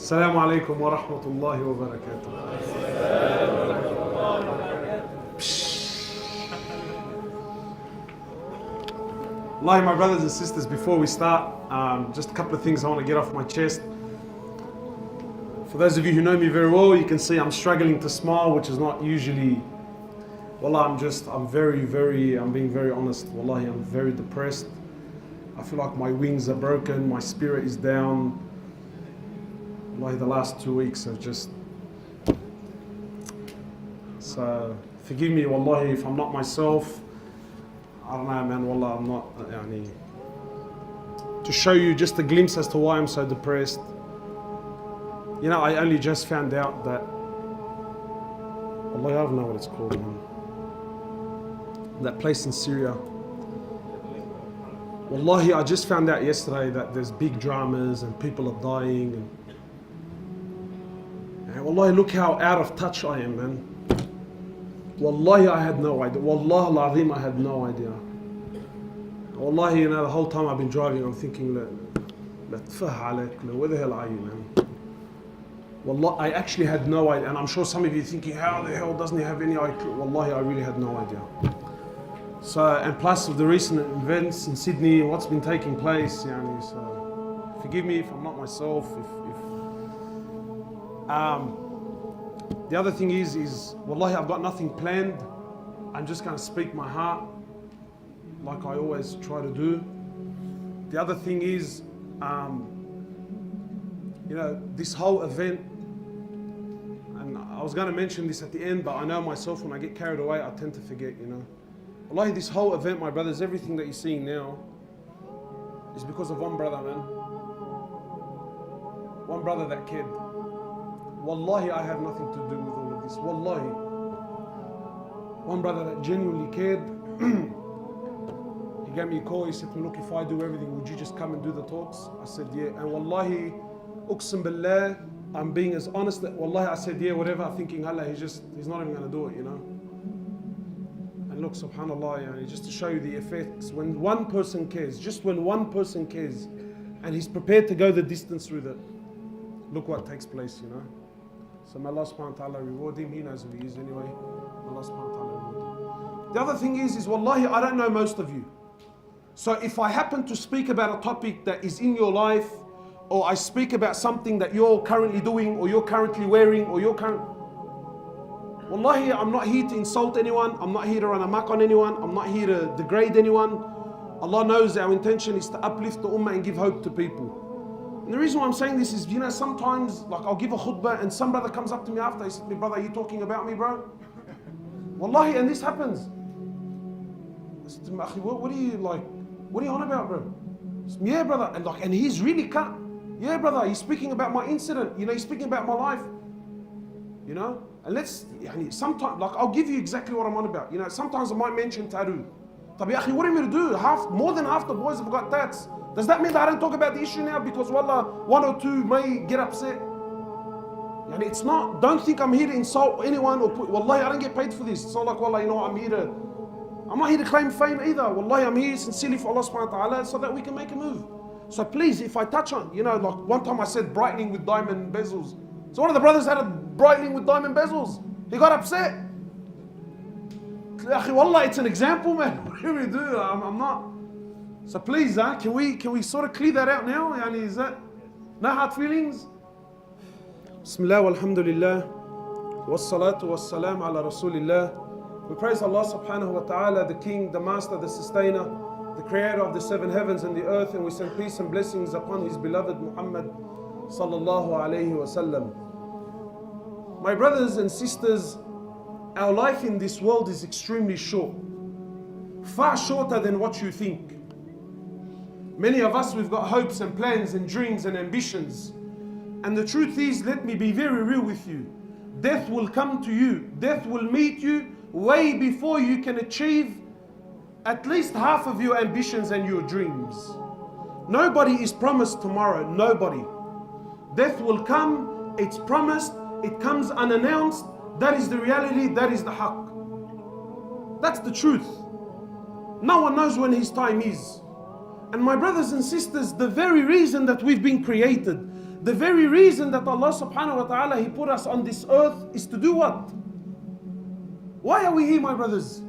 Assalamu alaikum wa rahmatullahi wa barakatuh. Wallahi, my brothers and sisters, before we start, just a couple of things I want to get off my chest. For those of you who know me very well, you can see I'm struggling to smile, which is not usually. Wallah, I'm being very honest. Wallahi, I'm very depressed. I feel like my wings are broken, my spirit is down. Wallahi, the last 2 weeks have just... So, forgive me, wallahi, if I'm not myself. I don't know, man, wallah, I'm not... To show you just a glimpse as to why I'm so depressed. You know, I only just found out that... Wallahi, I don't know what it's called, man. That place in Syria. Wallahi, I just found out yesterday that there's big dramas and people are dying. And wallahi, look how out of touch I am, man. Wallahi, I had no idea. Wallah al-azim, I had no idea. Wallahi, you know, the whole time I've been driving, I'm thinking, where the hell are you, man? Wallah, I actually had no idea. And I'm sure some of you are thinking, how the hell doesn't he have any idea? Wallahi, I really had no idea. So, and plus of the recent events in Sydney and what's been taking place, so forgive me if I'm not myself. The other thing is wallahi, I've got nothing planned. I'm just going to speak my heart like I always try to do. The other thing is, you know, this whole event, and I was going to mention this at the end, but I know myself, when I get carried away, I tend to forget, you know. Wallahi, this whole event, my brothers, everything that you're seeing now is because of one brother, man. One brother that cared. Wallahi, I had nothing to do with all of this. Wallahi. One brother that genuinely cared. He gave me a call, he said to me, look, if I do everything, would you just come and do the talks? I said, yeah. And wallahi, uqsim billah, I'm being as honest that, wallahi, I said, yeah, whatever, thinking, Allah, he's not even going to do it, you know. And look, subhanAllah, just to show you the effects, when one person cares, just when one person cares, and he's prepared to go the distance through that, look what takes place, you know. So may Allah subhanahu wa ta'ala reward him. He knows who he is anyway. May Allah subhanahu wa ta'ala reward him. The other thing is wallahi, I don't know most of you. So if I happen to speak about a topic that is in your life, or I speak about something that you're currently doing, or you're currently wearing, or you're wallahi, I'm not here to insult anyone. I'm not here to run amok on anyone. I'm not here to degrade anyone. Allah knows our intention is to uplift the ummah and give hope to people. And the reason why I'm saying this is, you know, sometimes, like, I'll give a khutbah and some brother comes up to me after, he said to me, brother, are you talking about me, bro? Wallahi, and this happens. I said to him, Akhi, what are you on about, bro? Said, yeah, brother. And he's really cut. Yeah, brother, he's speaking about my incident. You know, he's speaking about my life. You know? And sometimes, like, I'll give you exactly what I'm on about. You know, sometimes I might mention tattoo. Tabi, Akhi, what are you going to do? More than half the boys have got tats. Does that mean that I don't talk about the issue now because, wallah, one or two may get upset? And it's not, don't think I'm here to insult anyone or wallahi, I don't get paid for this. It's not like, wallah, you know what, I'm not here to claim fame either. Wallahi, I'm here sincerely for Allah subhanahu wa ta'ala so that we can make a move. So please, if I touch on, you know, like one time I said brightening with diamond bezels. So one of the brothers had a brightening with diamond bezels. He got upset. Wallah, it's an example, man. What do we do? I'm not. So please, can we sort of clear that out now? Is that no hard feelings? Bismillah walhamdulillah wassalatu wassalam ala rasulillah. We praise Allah subhanahu wa ta'ala, the King, the Master, the Sustainer, the Creator of the seven heavens and the earth, and we send peace and blessings upon His beloved Muhammad sallallahu alayhi wa sallam. My brothers and sisters, our life in this world is extremely short, far shorter than what you think. Many of us, we've got hopes and plans and dreams and ambitions. And the truth is, let me be very real with you. Death will come to you. Death will meet you way before you can achieve at least half of your ambitions and your dreams. Nobody is promised tomorrow. Nobody. Death will come. It's promised. It comes unannounced. That is the reality. That is the haqq. That's the truth. No one knows when his time is. And my brothers and sisters, the very reason that we've been created, The very reason that Allah subhanahu wa ta'ala, He put us on this earth is to do what? Why are we here, my brothers?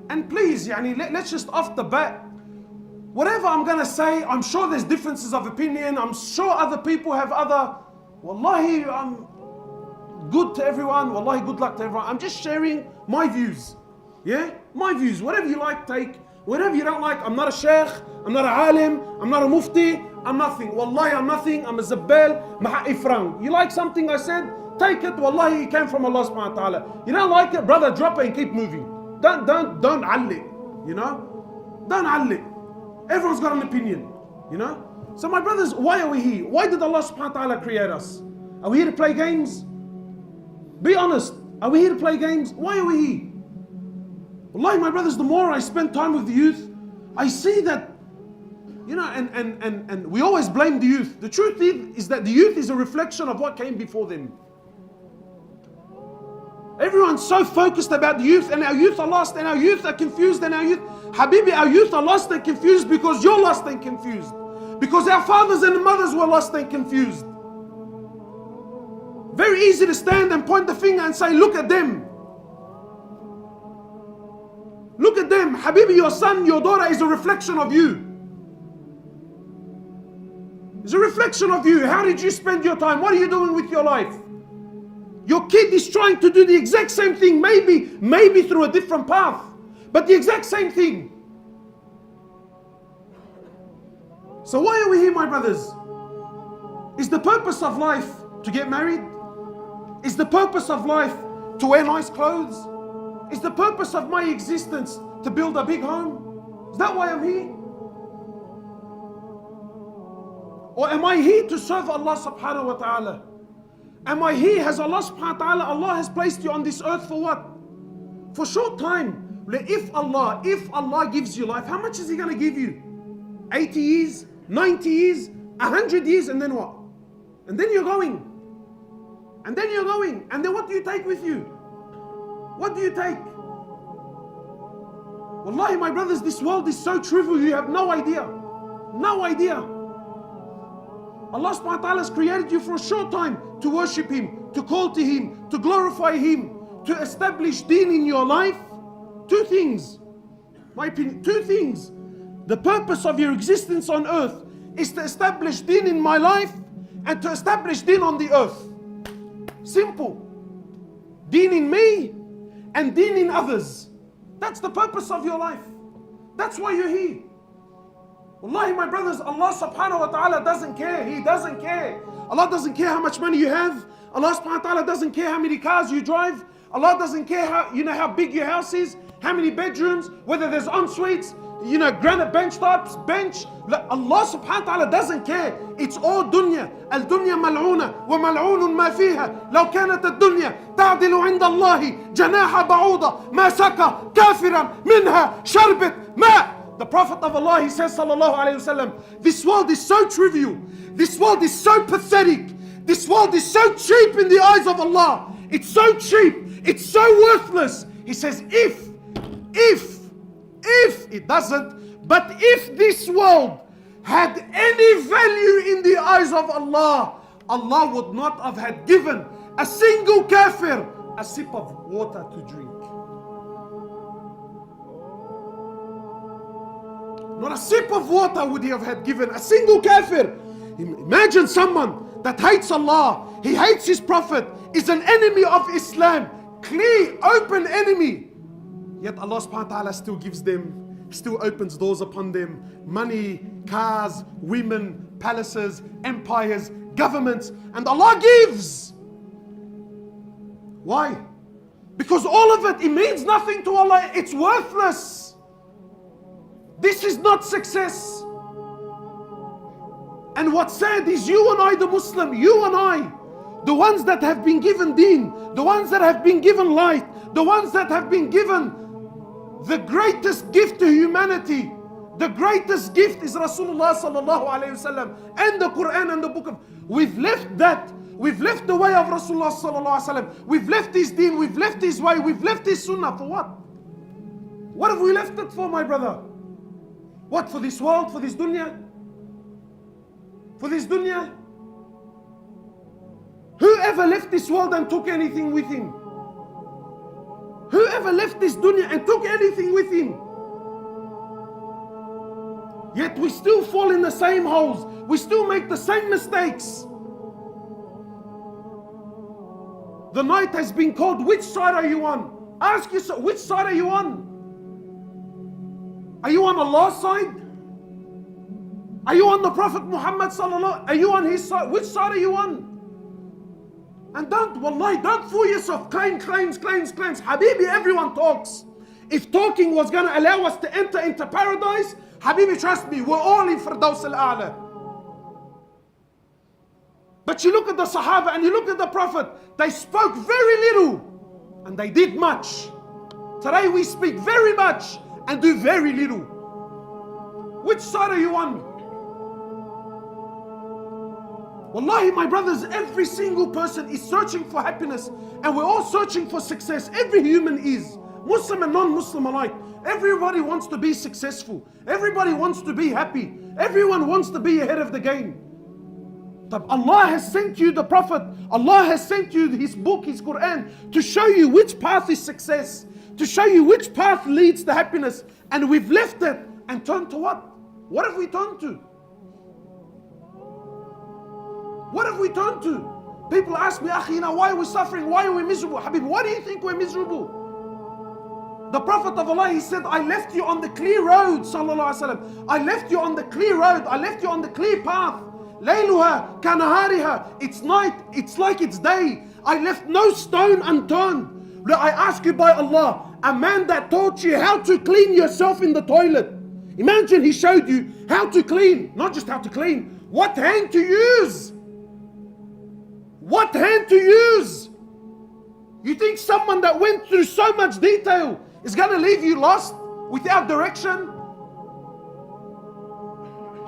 And please, let's just off the bat, whatever I'm going to say, I'm sure there's differences of opinion. I'm sure other people have other. Wallahi, I'm good to everyone. Wallahi, good luck to everyone. I'm just sharing my views. Yeah? My views. Whatever you like, take. Whatever you don't like, I'm not a sheikh. I'm not a alim. I'm not a mufti. I'm nothing. Wallahi, I'm nothing. I'm a zabbal. Ifrang. You like something I said? Take it. Wallahi, it came from Allah subhanahu wa ta'ala. You don't like it? Brother, drop it and keep moving. Don't alli. You know? Don't alli. Everyone's got an opinion, you know? So my brothers, why are we here? Why did Allah subhanahu wa ta'ala create us? Are we here to play games? Be honest. Are we here to play games? Why are we here? Wallahi, my brothers, the more I spend time with the youth, I see that, you know, and we always blame the youth. The truth is that the youth is a reflection of what came before them. Everyone's so focused about the youth, and our youth are lost, and our youth are confused, and our youth, Habibi, our youth are lost and confused because you're lost and confused. Because our fathers and mothers were lost and confused. Very easy to stand and point the finger and say, look at them. Look at them. Habibi, your son, your daughter is a reflection of you. It's a reflection of you. How did you spend your time? What are you doing with your life? Your kid is trying to do the exact same thing, maybe through a different path, but the exact same thing. So why are we here, my brothers? Is the purpose of life to get married? Is the purpose of life to wear nice clothes? Is the purpose of my existence to build a big home? Is that why I'm here? Or am I here to serve Allah subhanahu wa ta'ala? Am I here? Has Allah subhanahu wa ta'ala, Allah has placed you on this earth for what? For short time. If Allah gives you life, how much is He going to give you? 80 years, 90 years, 100 years, and then what? And then you're going. And then you're going. And then what do you take with you? What do you take? Wallahi, my brothers, this world is so trivial, you have no idea. No idea. Allah subhanahu wa ta'ala has created you for a short time to worship Him, to call to Him, to glorify Him, to establish deen in your life. Two things. My opinion, two things. The purpose of your existence on earth is to establish deen in my life and to establish deen on the earth. Simple. Deen in me and deen in others. That's the purpose of your life. That's why you're here. Wallahi, my brothers, Allah subhanahu wa ta'ala doesn't care. He doesn't care. Allah doesn't care how much money you have. Allah subhanahu wa ta'ala doesn't care how many cars you drive. Allah doesn't care how big your house is, how many bedrooms, whether there's en-suites, granite bench tops, bench. Allah subhanahu wa ta'ala doesn't care. It's all dunya. Al-dunya mal'una wa mal'unun ma fiha. Law kanat ad-dunya ta'dilu 'inda Allahi janaha ba'uda ma saka kafiran minha sharbet ma. The Prophet of Allah, he says, sallallahu alayhi wasallam, this world is so trivial. This world is so pathetic. This world is so cheap in the eyes of Allah. It's so cheap. It's so worthless. He says, if it doesn't, but if this world had any value in the eyes of Allah, Allah would not have had given a single kafir a sip of water to drink. Not a sip of water would He have had given a single kafir. Imagine someone that hates Allah, he hates His Prophet, is an enemy of Islam, clear, open enemy. Yet Allah subhanahu wa ta'ala still gives them, still opens doors upon them, money, cars, women, palaces, empires, governments, and Allah gives. Why? Because all of it means nothing to Allah. It's worthless. This is not success. And what's sad is you and I, the Muslim, you and I, the ones that have been given deen, the ones that have been given light, the ones that have been given the greatest gift to humanity. The greatest gift is Rasulullah sallallahu alayhi wasallam and the Quran and the book of. We've left that. We've left the way of Rasulullah sallallahu alayhi wasallam. We've left His deen. We've left His way. We've left His sunnah. For what? What have we left it for, my brother? What, for this world? For this dunya? For this dunya? Whoever left this world and took anything with him? Whoever left this dunya and took anything with him? Yet we still fall in the same holes. We still make the same mistakes. The night has been called. Which side are you on? Ask yourself, which side are you on? Are you on Allah's side? Are you on the Prophet Muhammad sallallahu? Are you on his side? Which side are you on? And wallahi, don't fool yourself. Claims. Habibi, everyone talks. If talking was going to allow us to enter into paradise, Habibi, trust me, we're all in Firdaus al-A'la. But you look at the Sahaba and you look at the Prophet, they spoke very little and they did much. Today we speak very much and do very little. Which side are you on? Wallahi, my brothers, every single person is searching for happiness and we're all searching for success. Every human is, Muslim and non-Muslim alike. Everybody wants to be successful. Everybody wants to be happy. Everyone wants to be ahead of the game. But Allah has sent you the Prophet. Allah has sent you His book, His Quran, to show you which path is success, to show you which path leads to happiness. And we've left it and turned to what? What have we turned to? What have we turned to? People ask me, Akhi, why are we suffering? Why are we miserable? Habib, why do you think we're miserable? The Prophet of Allah, he said, I left you on the clear road, sallallahu alaihi wasallam. I left you on the clear road. I left you on the clear path. Layluha kanahariha. It's night, it's like it's day. I left no stone unturned. I ask you by Allah, a man that taught you how to clean yourself in the toilet. Imagine he showed you how to clean, not just how to clean, what hand to use. What hand to use? You think someone that went through so much detail is going to leave you lost without direction?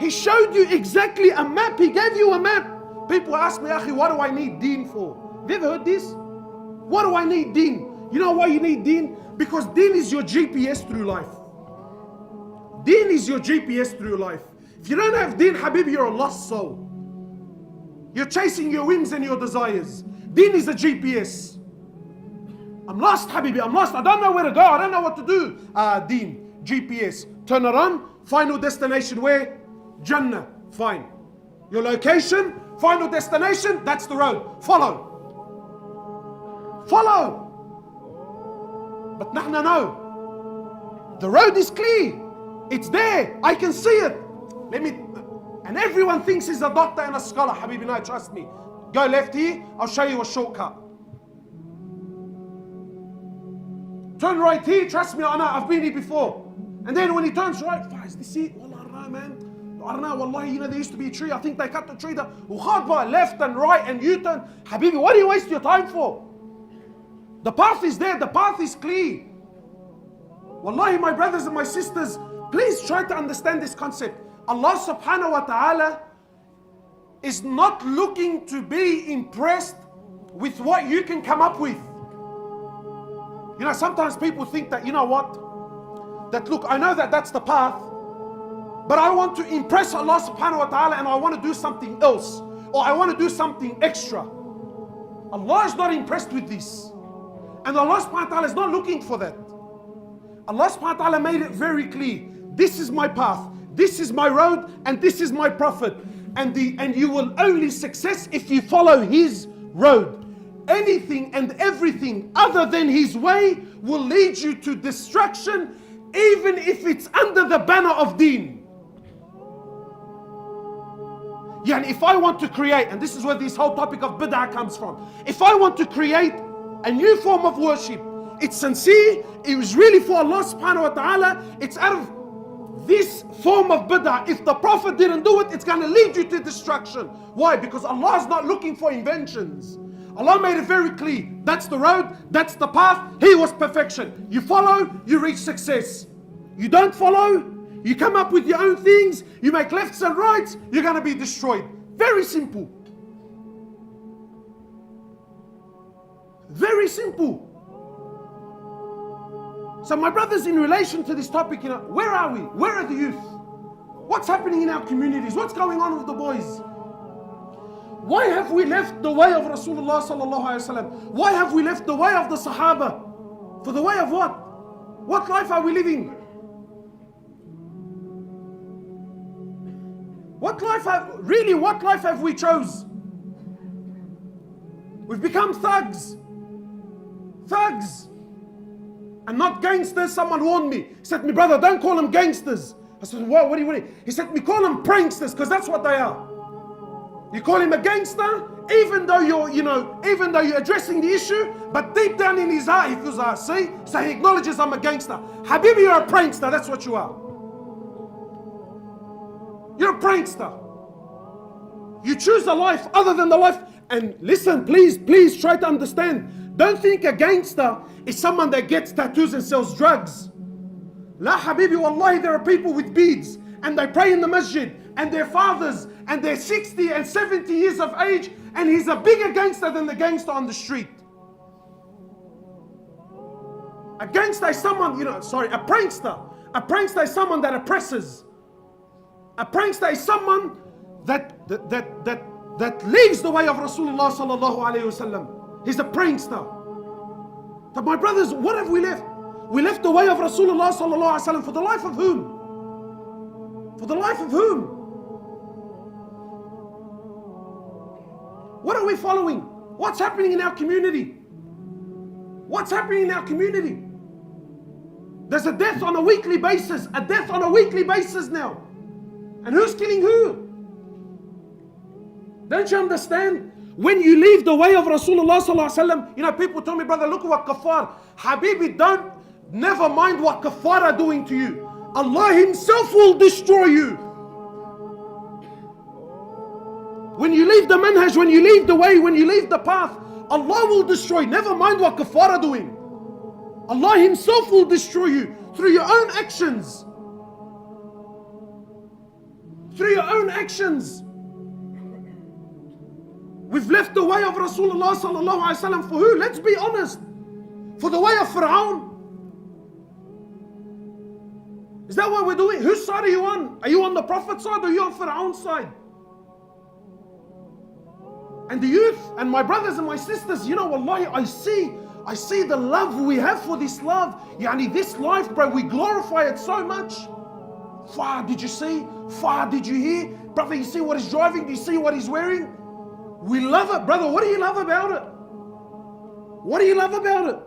He showed you exactly a map. He gave you a map. People ask me, Akhi, what do I need deen for? Have you ever heard this? What do I need deen? You know why you need deen? Because deen is your GPS through life. Deen is your GPS through life. If you don't have deen, Habibi, you're a lost soul. You're chasing your whims and your desires. Deen is a GPS. I'm lost, Habibi, I'm lost. I don't know where to go. I don't know what to do. Deen, GPS. Turn it on. Final destination where? Jannah. Fine. Your location, final destination, that's the road. Follow. Follow. But nahna no. The road is clear. It's there. I can see it. And everyone thinks he's a doctor and a scholar. Habibi, no, trust me. Go left here, I'll show you a shortcut. Turn right here, trust me, I know, I've been here before. And then when he turns right, is this it? Wallah, I don't know, man. I don't know, wallahi, there used to be a tree. I think they cut the tree down. Left and right and U-turn. Habibi, what do you waste your time for? The path is there, the path is clear. Wallahi, my brothers and my sisters, please try to understand this concept. Allah subhanahu wa ta'ala is not looking to be impressed with what you can come up with. You know, sometimes people think that, you know what? That look, I know that that's the path, but I want to impress Allah subhanahu wa ta'ala and I want to do something else. Or I want to do something extra. Allah is not impressed with this. And Allah subhanahu wa ta'ala is not looking for that. Allah subhanahu wa ta'ala made it very clear. This is my path. This is my road and this is my prophet. And you will only success if you follow his road. Anything and everything other than his way will lead you to destruction, even if it's under the banner of deen. Yeah, and if I want to create, and this is where this whole topic of bid'ah comes from. If I want to create a new form of worship, it's sincere, it was really for Allah subhanahu wa ta'ala, it's out of this form of bid'ah. If the Prophet didn't do it, it's going to lead you to destruction. Why? Because Allah is not looking for inventions. Allah made it very clear. That's the road, that's the path. He was perfection. You follow, you reach success. You don't follow, you come up with your own things, you make lefts and rights, you're going to be destroyed. Very simple. Very simple. So my brothers, in relation to this topic, where are we? Where are the youth? What's happening in our communities? What's going on with the boys? Why have we left the way of Rasulullah sallallahu alaihi wasallam? Why have we left the way of the Sahaba? For the way of what? What life are we living? What life have we chose? We've become thugs. Thugs. And not gangsters. Someone warned me. He said to me, brother, don't call them gangsters. I said, what do you mean? He said to me, call them pranksters, because that's what they are. You call him a gangster, even though you're addressing the issue, but deep down in his heart, he feels like, see? So he acknowledges I'm a gangster. Habibi, you're a prankster, that's what you are. You're a prankster. You choose a life other than the life. And listen, please try to understand. Don't think a gangster is someone that gets tattoos and sells drugs. La Habibi, wallahi, there are people with beads and they pray in the masjid and their fathers and they're 60 and 70 years of age, and he's a bigger gangster than the gangster on the street. A gangster is someone, a prankster. A prankster is someone that oppresses. A prankster is someone that leaves the way of Rasulullah sallallahu alaihi wasallam. He's a prankster. But my brothers, what have we left? We left the way of Rasulullah sallallahu alaihi wasallam for the life of whom? For the life of whom? What are we following? What's happening in our community? What's happening in our community? There's a death on a weekly basis. A death on a weekly basis now. And who's killing who? Don't you understand? When you leave the way of Rasulullah sallallahu alaihi wasallam, people tell me, brother, look at what kafar. Habibi, never mind what kafar are doing to you. Allah himself will destroy you. When you leave the manhaj, when you leave the way, when you leave the path, Allah will destroy. Never mind what kafar are doing. Allah himself will destroy you through your own actions. Through your own actions. We've left the way of Rasulullah sallallahu alaihi wasallam for who? Let's be honest. For the way of Fir'aun. Is that what we're doing? Whose side are you on? Are you on the Prophet's side or are you on Fir'aun's side? And the youth and my brothers and my sisters, wallahi, I see the love we have for this love. This life, bro, we glorify it so much. Far, did you see? Far, did you hear? Brother, you see what he's driving? Do you see what he's wearing? We love it, brother. What do you love about it? What do you love about it?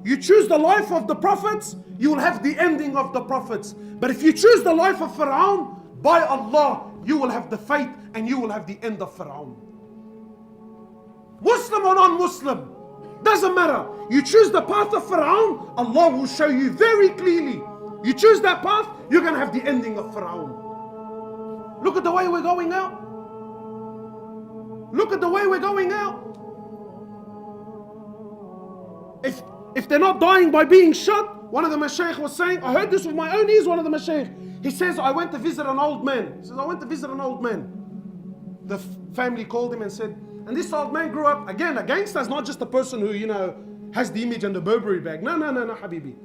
You choose the life of the prophets, you will have the ending of the prophets. But if you choose the life of Fir'aun, by Allah, you will have the fate and you will have the end of Fir'aun. Muslim or non-Muslim, doesn't matter. You choose the path of Fir'aun, Allah will show you very clearly. You choose that path, you're going to have the ending of Fir'aun. Look at the way we're going out. Look at the way we're going out. If they're not dying by being shot, one of the mashaykh was saying, I heard this with my own ears, one of the mashaykh. He says, I went to visit an old man. He says, I went to visit an old man. The family called him and said, and this old man grew up, again, a gangster is not just a person who, has the image and the Burberry bag. No, Habibi.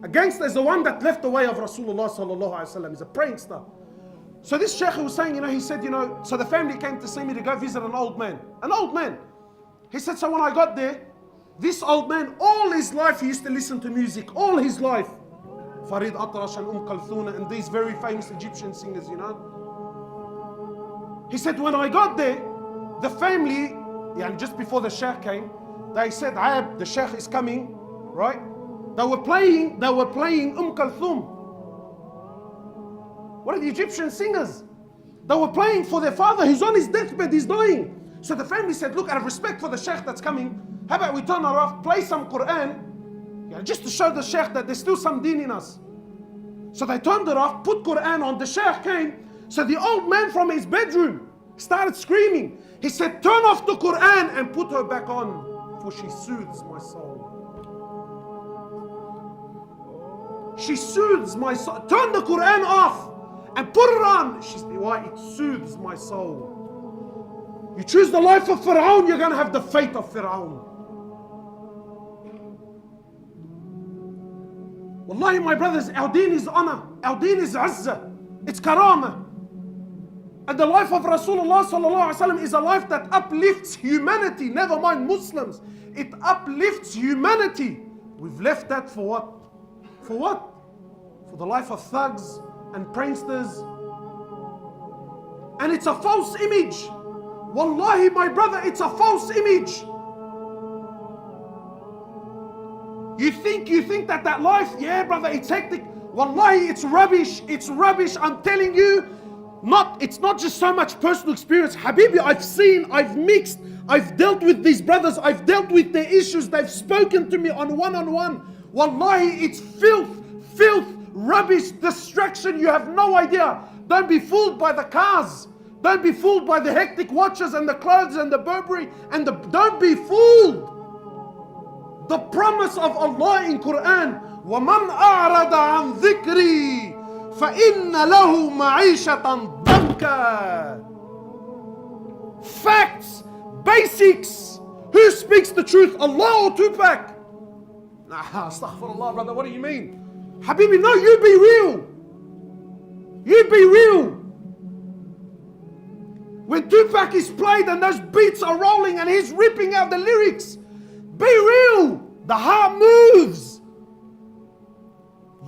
A gangster is the one that left the way of Rasulullah sallallahu alaihi wasallam. He's a prankster. So this sheikh was saying, he said, so the family came to see me to go visit an old man. An old man. He said, so when I got there, this old man, all his life, he used to listen to music. All his life. Farid Atrash and Kalthuna and these very famous Egyptian singers, He said, when I got there, the family, just before the sheikh came, they said, the sheikh is coming, right? They were playing Kalthum. What are the Egyptian singers? They were playing for their father who's on his deathbed, he's dying. So the family said, look, out of respect for the sheikh that's coming, how about we turn her off, play some Quran, just to show the sheikh that there's still some deen in us. So they turned it off, put Quran on, the sheikh came. So the old man from his bedroom started screaming. He said, turn off the Quran and put her back on, for she soothes my soul. She soothes my soul. Turn the Quran off and put it on. She said, why? It soothes my soul. You choose the life of Fir'aun, you're going to have the fate of Fir'aun. Wallahi, my brothers, our deen is honor. Our deen is izzah. It's karama. And the life of Rasulullah sallallahu alaihi wasallam is a life that uplifts humanity, never mind Muslims. It uplifts humanity. We've left that for what? For what? For the life of thugs and pranksters. And it's a false image. Wallahi, my brother, it's a false image. You think that life, yeah, brother, it's hectic. Wallahi, it's rubbish. It's rubbish. I'm telling you, it's not just so much personal experience. Habibi, I've seen, I've mixed, I've dealt with these brothers, I've dealt with their issues, they've spoken to me on one-on-one. Wallahi, it's filth, rubbish, distraction, you have no idea. Don't be fooled by the cars. Don't be fooled by the hectic watches and the clothes and the Burberry don't be fooled. The promise of Allah in Quran, وَمَنْ أَعْرَضَ عَنْ ذِكْرِي فَإِنَّ لَهُ مَعِيشَةً ضَنْكًا. Facts, basics. Who speaks the truth, Allah or Tupac? Nah, astaghfirullah, brother, what do you mean? Habibi, no, you be real. You be real. When Tupac is played and those beats are rolling and he's ripping out the lyrics, be real. The heart moves.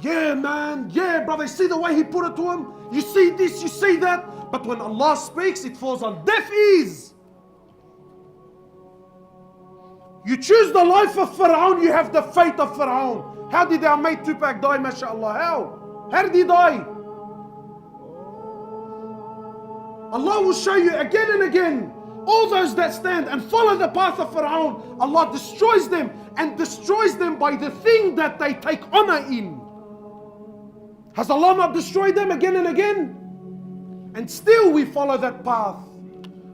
Yeah, man. Yeah, brother. See the way he put it to him? You see this, you see that. But when Allah speaks, it falls on deaf ears. You choose the life of Pharaoh, you have the fate of Pharaoh. How did our mate Tupac die, mashallah? How? How did he die? Allah will show you again and again. All those that stand and follow the path of Pharaoh, Allah destroys them and destroys them by the thing that they take honor in. Has Allah not destroyed them again and again? And still we follow that path.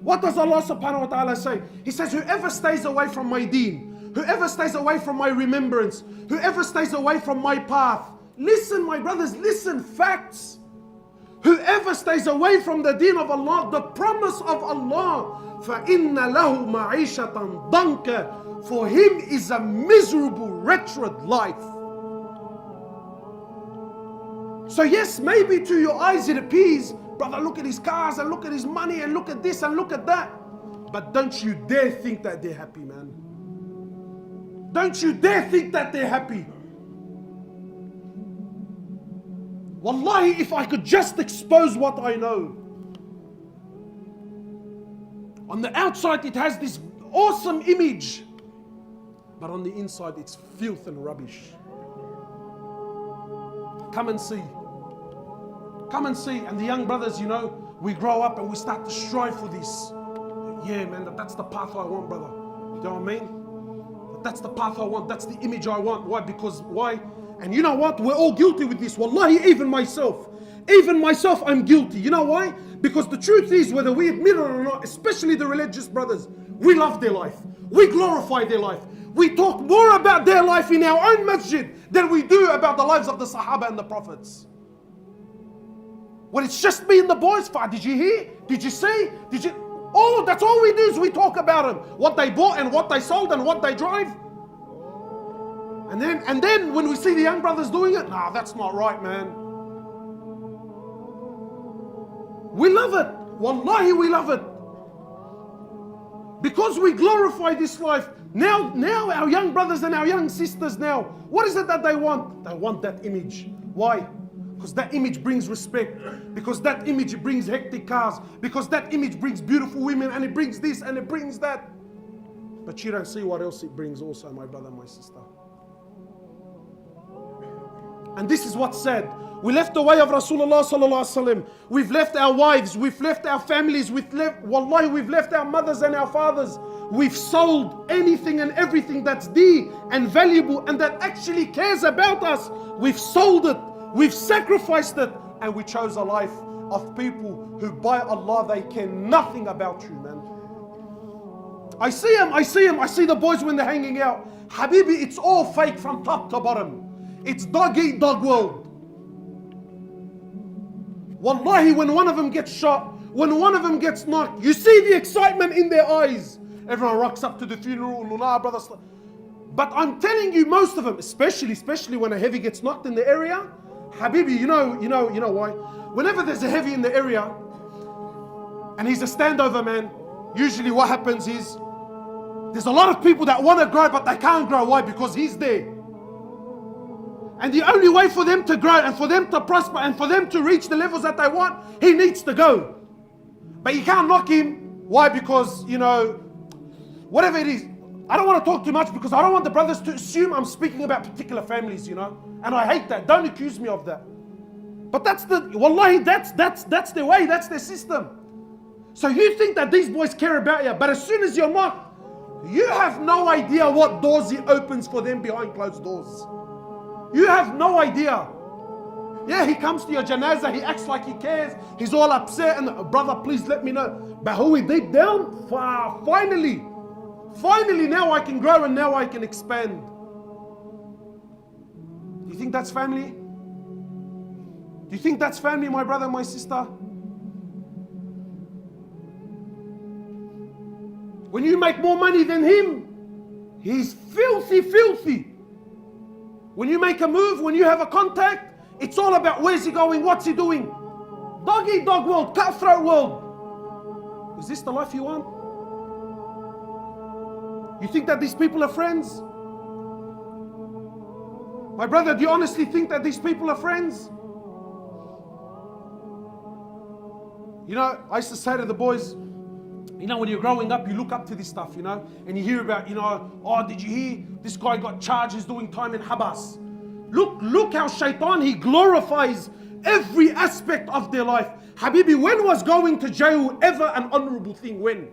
What does Allah subhanahu wa ta'ala say? He says, whoever stays away from my deen, whoever stays away from my remembrance, whoever stays away from my path. Listen, my brothers, listen, facts. Whoever stays away from the deen of Allah, the promise of Allah, فَإِنَّ لَهُ مَعِيشَةً ضَنْكًا. For him is a miserable, wretched life. So yes, maybe to your eyes it appears, brother, look at his cars and look at his money and look at this and look at that. But don't you dare think that they're happy, man. Don't you dare think that they're happy. Wallahi, if I could just expose what I know. On the outside it has this awesome image, but on the inside it's filth and rubbish. Come and see. Come and see. And the young brothers, you know, we grow up and we start to strive for this. Yeah, man, that's the path I want, brother. You know what I mean? That's the path I want. That's the image I want. Why? Because, why? And you know what? We're all guilty with this. Wallahi, even myself. Even myself, I'm guilty. You know why? Because the truth is, whether we admit it or not, especially the religious brothers, we love their life. We glorify their life. We talk more about their life in our own masjid than we do about the lives of the Sahaba and the Prophets. When it's just me and the boys, did you hear? Did you see? Did you? Oh, that's all we do is we talk about them. What they bought and what they sold and what they drive. And then when we see the young brothers doing it, nah, that's not right, man. We love it. Wallahi, we love it. Because we glorify this life. Now our young brothers and our young sisters now, what is it that they want? They want that image. Why? Because that image brings respect. Because that image brings hectic cars. Because that image brings beautiful women, and it brings this and it brings that. But you don't see what else it brings also, my brother, my sister. And this is what's sad. We left the way of Rasulullah sallallahu alaihi wasallam. We've left our wives. We've left our families. We've left our mothers and our fathers. We've sold anything and everything that's dear and valuable and that actually cares about us. We've sold it. We've sacrificed it. And we chose a life of people who, by Allah, they care nothing about you, man. I see the boys when they're hanging out. Habibi, it's all fake from top to bottom. It's dog eat dog world. Wallahi, when one of them gets shot, when one of them gets knocked, you see the excitement in their eyes. Everyone rocks up to the funeral, brother. But I'm telling you, most of them, especially when a heavy gets knocked in the area, Habibi, you know why? Whenever there's a heavy in the area, and he's a standover man, usually what happens is, there's a lot of people that want to grow, but they can't grow. Why? Because he's there. And the only way for them to grow and for them to prosper and for them to reach the levels that they want, he needs to go. But you can't knock him. Why? Because, you know, whatever it is. I don't want to talk too much because I don't want the brothers to assume I'm speaking about particular families, you know. And I hate that. Don't accuse me of that. But that's the, wallahi, that's their way, that's their system. So you think that these boys care about you, but as soon as you're not, you have no idea what doors he opens for them behind closed doors. You have no idea. Yeah, he comes to your janazah, he acts like he cares, he's all upset, and brother, please let me know. But who we deep down, finally now I can grow and now I can expand. Do you think that's family? Do you think that's family, my brother, my sister? When you make more money than him, he's filthy. When you make a move, when you have a contact, it's all about where's he going, what's he doing. Dog eat dog world, cutthroat world. Is this the life you want? You think that these people are friends? My brother, do you honestly think that these people are friends? You know, I used to say to the boys, you know, when you're growing up, you look up to this stuff, you know, and you hear about, you know, oh, did you hear this guy got charged, he's doing time in Habas. Look how shaitan, he glorifies every aspect of their life. Habibi, when was going to jail ever an honorable thing? When?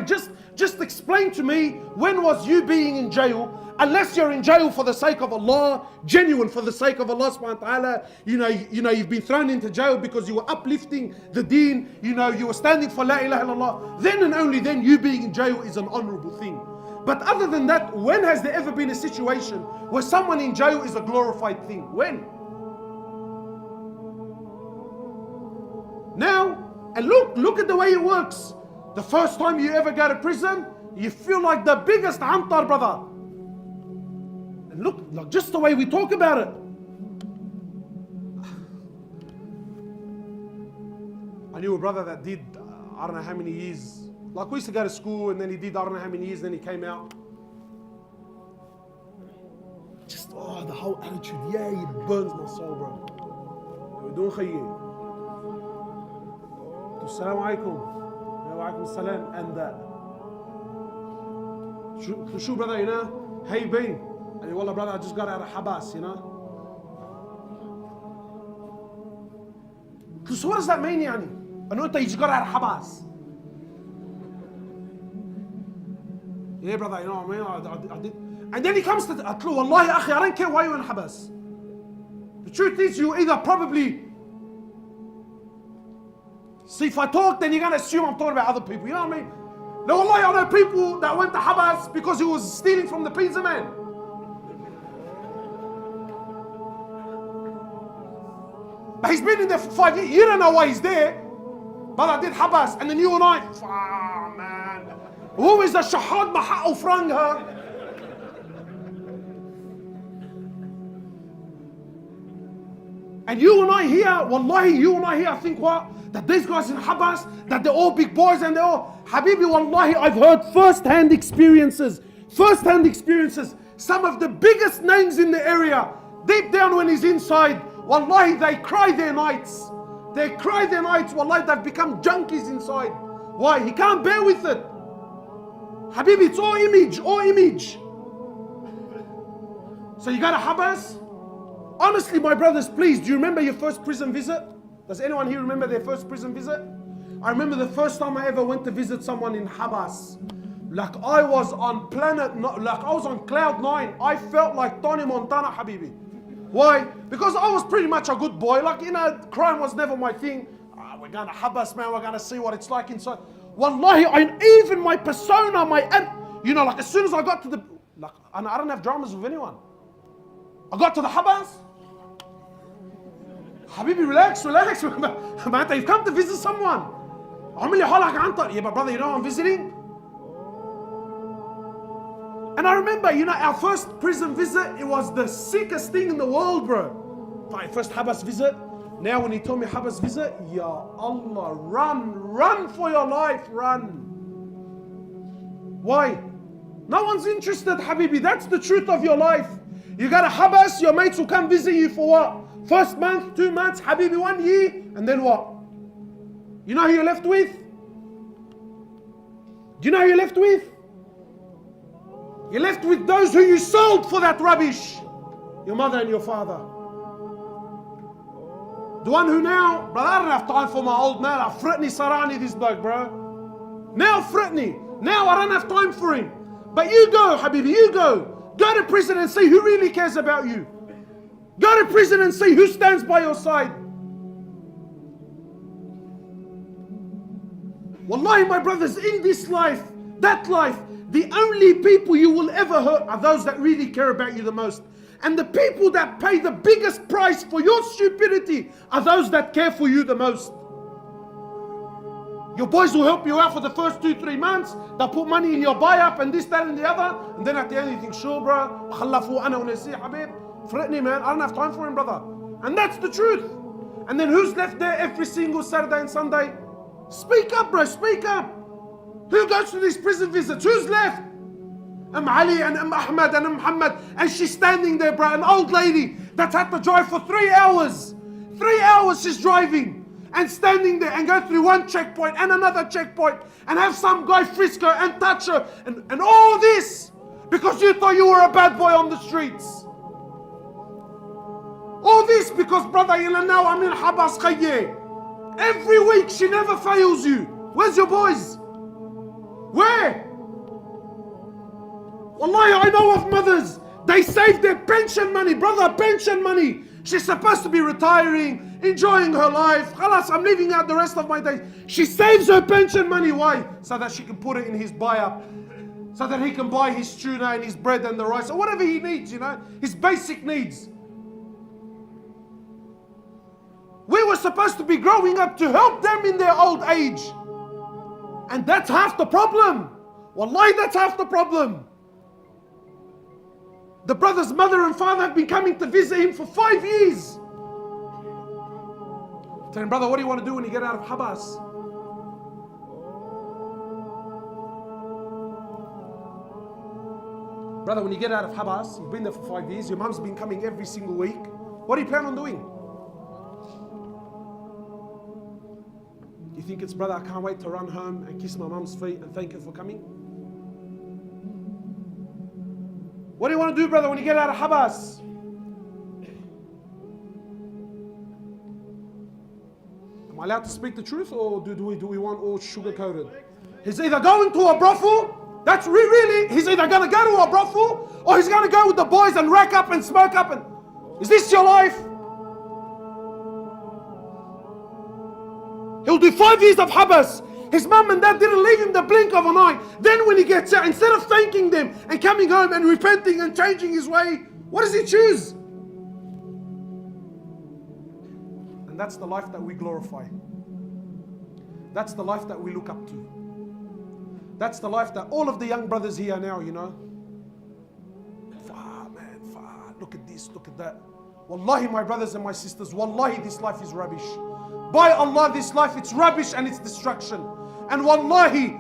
Just explain to me, when was you being in jail? Unless you're in jail for the sake of Allah, genuine for the sake of Allah subhanahu wa ta'ala, you know, you've been thrown into jail because you were uplifting the deen, you know, you were standing for la ilaha illallah, then and only then you being in jail is an honorable thing. But other than that, when has there ever been a situation where someone in jail is a glorified thing? When? Now, and look at the way it works. The first time you ever go to prison, you feel like the biggest antar, brother. And look, just the way we talk about it. I knew a brother that did, I don't know how many years. Like we used to go to school and then he did, I don't know how many years, then he came out. Just, the whole attitude, yeah, it burns my soul, bro. We're doing khayyeh. Assalamu alaikum. Walaikum salam. And Shoo brother, you know, how you been? And wallah brother, I just got out of Habas, you know. So what does that mean, yani? I know that you just got out of Habas. Yeah brother, you know what I mean? I did. And then he comes to Atlu, wallahi akhi, I don't care why you're in Habas. The truth is, you either probably, see, if I talk, then you're going to assume I'm talking about other people. You know what I mean? No, wallahi, I know people that went to Habas because he was stealing from the pizza man. But he's been in there for 5 years. You don't know why he's there. But I did Habas. And then you and I, man. Who is the shahad maha franga? And you and I here, wallahi, you and I here, I think what? That these guys in Habas, that they're all big boys and they're all, Habibi, wallahi, I've heard first-hand experiences. Some of the biggest names in the area, deep down when he's inside, wallahi, they cry their nights. Wallahi, they've become junkies inside. Why? He can't bear with it. Habibi, it's all image. So you got a Habas? Honestly, my brothers, please, do you remember your first prison visit? Does anyone here remember their first prison visit? I remember the first time I ever went to visit someone in Habas. Like I was on cloud 9. I felt like Tony Montana, Habibi. Why? Because I was pretty much a good boy. Like, you know, crime was never my thing. We're going to Habas, man. We're going to see what it's like inside. Wallahi, even my persona, you know, like as soon as I got to the, like, I don't have dramas with anyone. I got to the Habas. Habibi, relax. Man, you've come to visit someone. Yeah, but brother, you know I'm visiting? And I remember, you know, our first prison visit, it was the sickest thing in the world, bro. My first Habas visit, Now when he told me Habas visit, Ya Allah, run for your life, run. Why? No one's interested, Habibi. That's the truth of your life. You got a Habas, your mates will come visit you for what? First month, 2 months, Habibi, 1 year, and then what? You know who you're left with? Do you know who you're left with? You're left with those who you sold for that rubbish. Your mother and your father. The one who now, brother, I don't have time for my old man. I fritni sarani this bloke, bro. Now fritni. Now I don't have time for him. But you go, Habibi, you go. Go to prison and see who really cares about you. Go to prison and see who stands by your side. Wallahi, my brothers, in this life, that life, the only people you will ever hurt are those that really care about you the most. And the people that pay the biggest price for your stupidity are those that care for you the most. Your boys will help you out for the first 2-3 months. They'll put money in your buy-up and this, that and the other. And then at the end you think, sure bro, fretni man, I don't have time for him, brother. And that's the truth. And then who's left there every single Saturday and Sunday? Speak up, bro, speak up. Who goes to these prison visits? Who's left? Ali and Ahmed and Muhammad, and she's standing there, bro, an old lady that's had to drive for 3 hours. 3 hours she's driving and standing there and go through one checkpoint and another checkpoint and have some guy frisk her and touch her and all this because you thought you were a bad boy on the streets. All this because, brother, now I'm in Habas Khayye. Every week she never fails you. Where's your boys? Where? Wallahi, I know of mothers, they save their pension money, brother, pension money. She's supposed to be retiring, enjoying her life. Khalas, I'm leaving out the rest of my days. She saves her pension money. Why? So that she can put it in his buy-up. So that he can buy his tuna and his bread and the rice or whatever he needs, you know, his basic needs. We were supposed to be growing up to help them in their old age. And that's half the problem. Wallahi, that's half the problem. The brother's mother and father have been coming to visit him for 5 years. Tell him, brother, what do you want to do when you get out of Habas? Brother, when you get out of Habas, you've been there for 5 years, your mum's been coming every single week. What do you plan on doing? You think it's, brother, I can't wait to run home and kiss my mum's feet and thank her for coming? What do you want to do, brother, when you get out of Habas? Am I allowed to speak the truth, or do we want all sugar-coated? He's either going to a brothel, that's really, he's either going to go to a brothel, or he's going to go with the boys and rack up and smoke up. And is this your life? He'll do 5 years of Habas. His mum and dad didn't leave him the blink of an eye. Then when he gets out, instead of thanking them and coming home and repenting and changing his way, what does he choose? And that's the life that we glorify. That's the life that we look up to. That's the life that all of the young brothers here now, you know. Far, man, far. Look at this, look at that. Wallahi, my brothers and my sisters, wallahi, this life is rubbish. By Allah, this life, it's rubbish and it's destruction. And wallahi,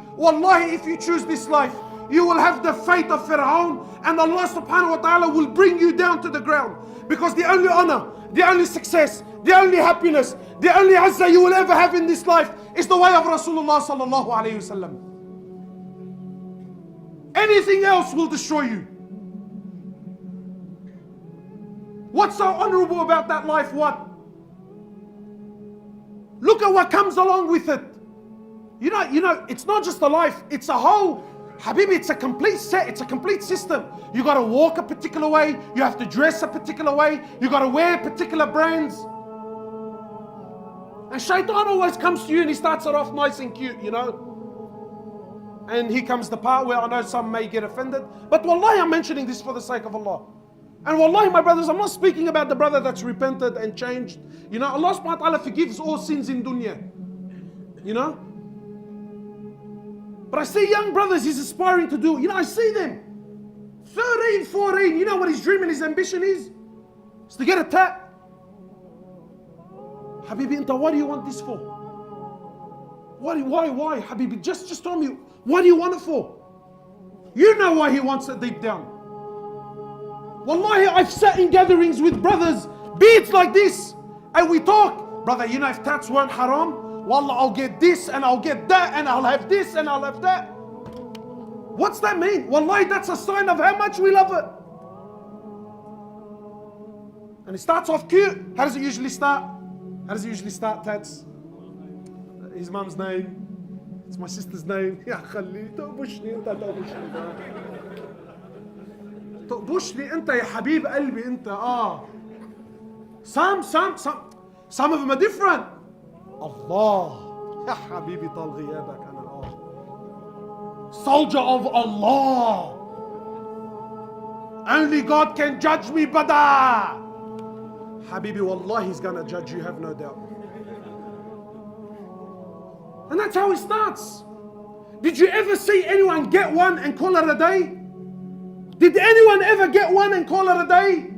if you choose this life, you will have the fate of Fir'aun, and Allah subhanahu wa ta'ala will bring you down to the ground. Because the only honor, the only success, the only happiness, the only azzah you will ever have in this life is the way of Rasulullah sallallahu alayhi wasallam. Anything else will destroy you. What's so honorable about that life? What? Look at what comes along with it. You know, it's not just a life, it's a whole, Habibi, it's a complete set, it's a complete system. You got to walk a particular way, you have to dress a particular way, you got to wear particular brands. And shaitan always comes to you and he starts it off nice and cute, you know. And here comes the part where I know some may get offended, but wallahi, I'm mentioning this for the sake of Allah. And wallahi, my brothers, I'm not speaking about the brother that's repented and changed. You know, Allah subhanahu wa ta'ala forgives all sins in dunya. You know? But I see young brothers he's aspiring to do. You know, I see them. 13, 14. You know what his dream and his ambition is? It's to get a tat. Habibi, anta, what do you want this for? Why? Habibi, just tell me, what do you want it for? You know why he wants it deep down. Wallahi, I've sat in gatherings with brothers, beads like this, and we talk. Brother, you know, if tats weren't haram, wallah, I'll get this and I'll get that and I'll have this and I'll have that. What's that mean? Wallahi, that's a sign of how much we love it. And it starts off cute. How does it usually start? Tats? His mum's name. It's my sister's name. Ya khalli, تقبشني انت تقبشني انت يا حبيب قلبي انت. Some of them are different. Allah. Ya habibi طال غيابك أنا Soldier of Allah. Only God can judge me, brother. Habibi, wallahi, he's gonna judge you, have no doubt. And that's how it starts. Did you ever see anyone get one and call it a day? Did anyone ever get one and call it a day?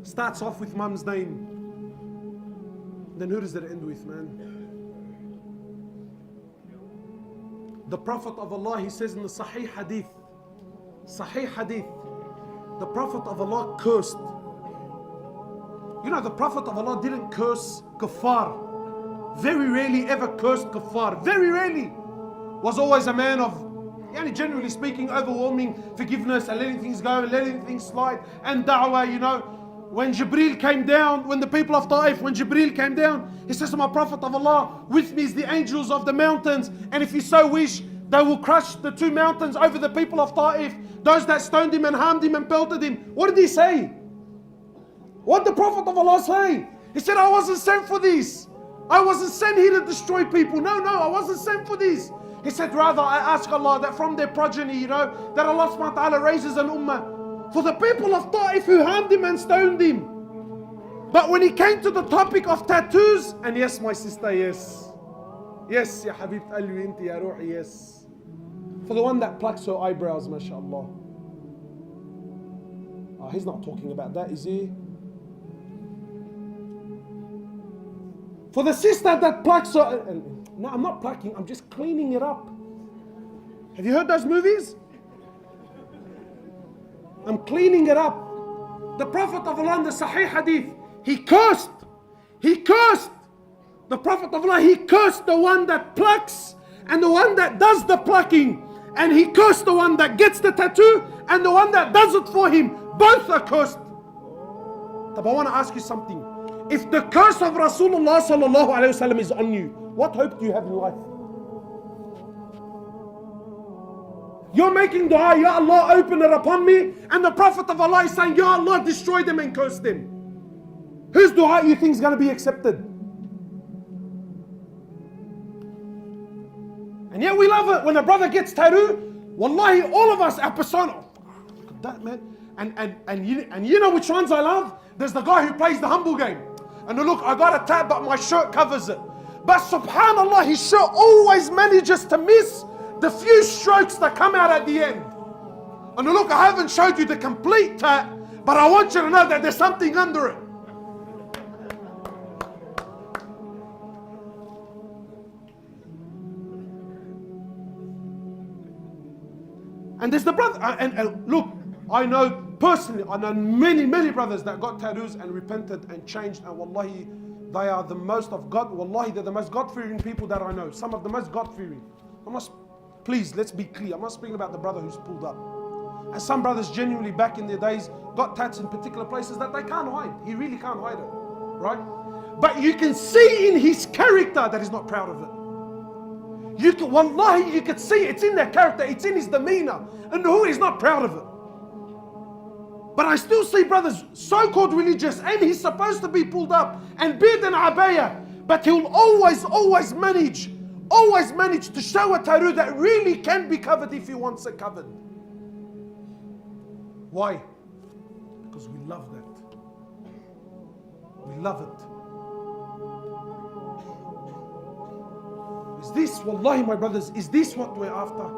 Starts off with mum's name. Then who does it end with, man? The Prophet of Allah, he says in the Saheeh Hadith, the Prophet of Allah cursed. You know, the Prophet of Allah didn't curse kuffar. Very rarely ever cursed kuffar. Very rarely. Was always a man of, generally speaking, overwhelming forgiveness and letting things go and letting things slide. And da'wah, you know, when Jibreel came down, when the people of Ta'if, when Jibreel came down, he says to my Prophet of Allah, with me is the angels of the mountains, and if you so wish, they will crush the two mountains over the people of Ta'if, those that stoned him and harmed him and pelted him. What did he say? What did the Prophet of Allah say? He said, I wasn't sent for this. I wasn't sent here to destroy people. No, I wasn't sent for this. He said, rather, I ask Allah that from their progeny, you know, that Allah subhanahu wa ta'ala raises an ummah for the people of Ta'if who harmed him and stoned him. But when he came to the topic of tattoos, and yes, my sister, yes. Yes, ya Habib Alwi inti ya Ruhi, yes. For the one that plucks her eyebrows, mashallah. He's not talking about that, is he? For the sister that plucks her, no, I'm not plucking, I'm just cleaning it up. Have you heard those movies? I'm cleaning it up. The Prophet of Allah in the Sahih Hadith, he cursed. The Prophet of Allah, he cursed the one that plucks and the one that does the plucking. And he cursed the one that gets the tattoo and the one that does it for him. Both are cursed. But I want to ask you something. If the curse of Rasulullah sallallahu alayhi wasallam is on you, what hope do you have in life? You're making dua, Ya Allah, open it upon me, and the Prophet of Allah is saying, Ya Allah, destroy them and curse them. Whose dua you think is going to be accepted? And yet we love it when a brother gets tattoo. Wallahi, all of us, our persona, look at that, man. And you know which ones I love? There's the guy who plays the humble game. And look, I got a tat, but my shirt covers it. But subhanallah, his shirt always manages to miss the few strokes that come out at the end. And look, I haven't showed you the complete tat, but I want you to know that there's something under it. And there's the brother, and look, I know personally, I know many brothers that got tattoos and repented and changed, and wallahi, they are the most of God, wallahi, they're the most God-fearing people that I know. Some of the most God-fearing. Please, let's be clear. I'm not speaking about the brother who's pulled up. And some brothers genuinely back in their days got tats in particular places that they can't hide. He really can't hide it, right? But you can see in his character that he's not proud of it. Wallahi, you could see it's in their character, it's in his demeanor, and who is not proud of it. But I still see brothers so-called religious, and he's supposed to be pulled up and beard and abaya, but he'll always manage to show a tattoo that really can be covered if he wants it covered. Why? Because we love that. We love it. Is this, wallahi my brothers, is this what we're after?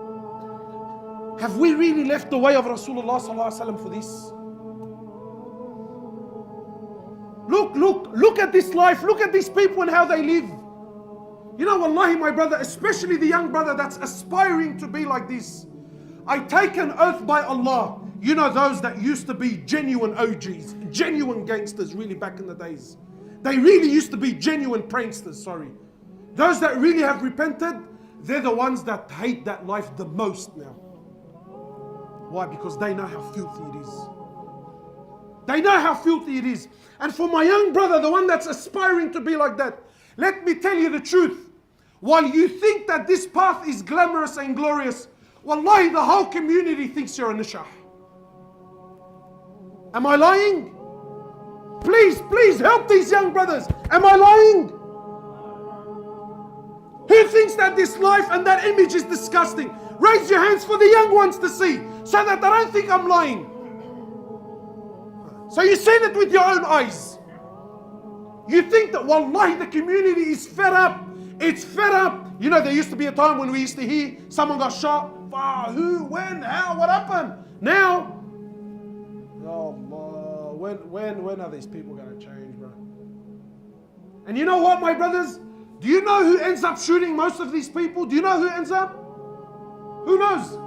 Have we really left the way of Rasulullah sallallahu alaihi wasallam for this? Look at this life. Look at these people and how they live. You know, wallahi, my brother, especially the young brother that's aspiring to be like this. I take an oath by Allah. You know those that used to be genuine OGs, genuine gangsters really back in the days. They really used to be genuine pranksters, sorry. Those that really have repented, they're the ones that hate that life the most now. Why? Because they know how filthy it is. They know how filthy it is. And for my young brother, the one that's aspiring to be like that, let me tell you the truth. While you think that this path is glamorous and glorious, wallahi, the whole community thinks you're a nishah. Am I lying? Please help these young brothers. Am I lying? Who thinks that this life and that image is disgusting? Raise your hands for the young ones to see, so that they don't think I'm lying. So you've seen it with your own eyes. You think that, wallahi, the community is fed up. It's fed up. You know, there used to be a time when we used to hear someone got shot. Who, when, how, what happened? Now, Allah, when are these people going to change, bro? And you know what, my brothers? Do you know who ends up shooting most of these people? Do you know who ends up? Who knows?